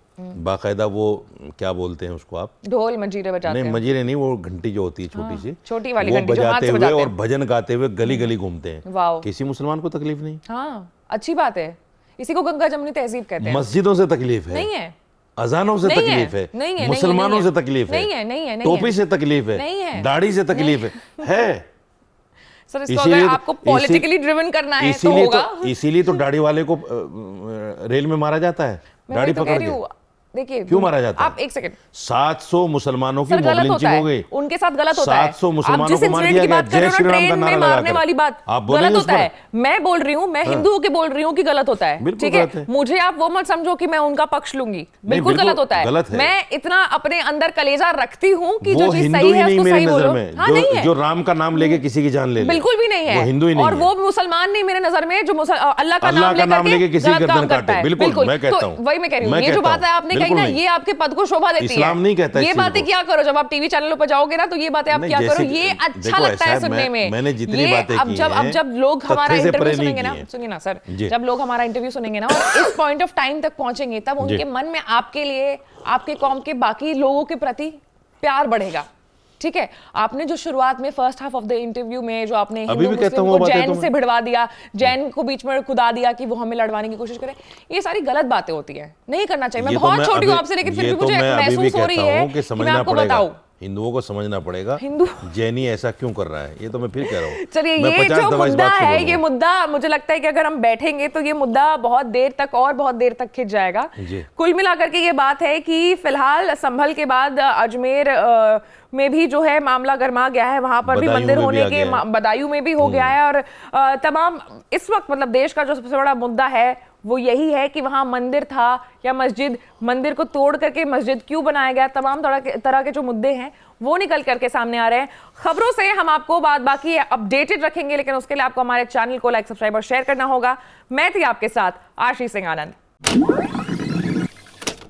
बाकायदा, वो क्या बोलते हैं उसको आप, ढोल मंजीरे बजाते हैं। नहीं, मंजीरे नहीं, वो घंटी जो होती है छोटी सी, छोटी वाली वो घंटी बजाते हुए और भजन गाते हुए गली गली घूमते हैं। किसी मुसलमान को तकलीफ नहीं। हाँ, अच्छी बात है। इसी को गंगा जमनी तहजीब कहते हैं। मस्जिदों से तकलीफ है नहीं है, अजानों से तकलीफ है, मुसलमानों से तकलीफ है, टोपी से तकलीफ है, दाढ़ी से तकलीफ है। सर, इसको अगर आपको पॉलिटिकली ड्रिवन करना है तो होगा। इसीलिए तो दाढ़ी वाले को रेल में मारा जाता है, दाढ़ी पकड़ के। देखिए क्यों मारा जाता है? आप एक सेकंड, 700 मुसलमानों की लिंचिंग हो गई, उनके साथ गलत होता है। 700 मुसलमानों को मार दिया गया, जय श्री राम का नारा मारने वाली बात गलत होता है। मैं बोल रही हूँ, मैं हिंदुओं के बोल रही हूँ कि गलत होता है, ठीक है? मुझे आप वो मत समझो कि मैं उनका पक्ष लूंगी, बिल्कुल गलत होता है। मैं इतना अपने अंदर कलेजा रखती हूँ कि जो चीज सही है उसको सही बोलो। हाँ, नहीं है, जो राम का नाम लेके किसी की जान ले, बिल्कुल भी नहीं है, हिंदू ही नहीं है। और वो मुसलमान नहीं मेरे नजर में, जो अल्लाह का नाम लेके किसी की गर्दन काटे। बिल्कुल, मैं कहता हूँ, वही मैं कह रही हूँ। ये जो बात है आपने कही ना, ये आपके पद को शोभा देती है। इस्लाम नहीं कहता ये बातें क्या करो, जब आप टीवी चैनलों पर जाओगे ना, तो ये बातें आप क्या करो, ये अच्छा लगता है सुनने में। मैंने जितनी बातें की हैं, अब जब लोग हमारा इंटरव्यू सुनेंगे ना, सुनिए ना सर, जब लोग हमारा इंटरव्यू सुनेंगे ना और इस पॉइंट ऑफ टाइम तक पहुंचेंगे, तब उनके मन में आपके लिए, आपके कौम के बाकी लोगों के प्रति प्यार बढ़ेगा, ठीक है? आपने जो शुरुआत में first half of the interview में जो आपने हिंदू मुस्लिम को जैन से भिड़वा दिया, जैन को बीच में खुदा दिया कि वो हमें लड़वाने की कोशिश करे, ये सारी गलत बातें होती है, नहीं करना चाहिए। मैं बहुत छोटी हूँ आपसे, लेकिन फिर भी मुझे महसूस हो रही है कि मैं आपको बताऊं। हिंदुओं को समझना पड़ेगा जैनी ऐसा क्यों कर रहा है, ये तो मैं फिर कह रहा हूँ। चलिए, ये जो मुद्दा है, ये मुद्दा मुझे लगता है कि अगर हम बैठेंगे तो ये मुद्दा बहुत देर तक और बहुत देर तक खिंच जाएगा। कुल मिलाकर के ये बात है कि फिलहाल संभल के बाद अजमेर में भी जो है मामला गर्मा गया है, वहां पर भी मंदिर होने के, बदायूं में भी हो गया है, और तमाम इस वक्त मतलब देश का जो सबसे बड़ा मुद्दा है वो यही है कि वहां मंदिर था या मस्जिद, मंदिर को तोड़ करके मस्जिद क्यों बनाया गया, तमाम तरह के जो मुद्दे हैं वो निकल करके सामने आ रहे हैं। खबरों से हम आपको बाकी अपडेटेड रखेंगे, लेकिन उसके लिए आपको हमारे चैनल को लाइक, सब्सक्राइब और शेयर करना होगा। मैं थी आपके साथ आशीष सिंह आनंद।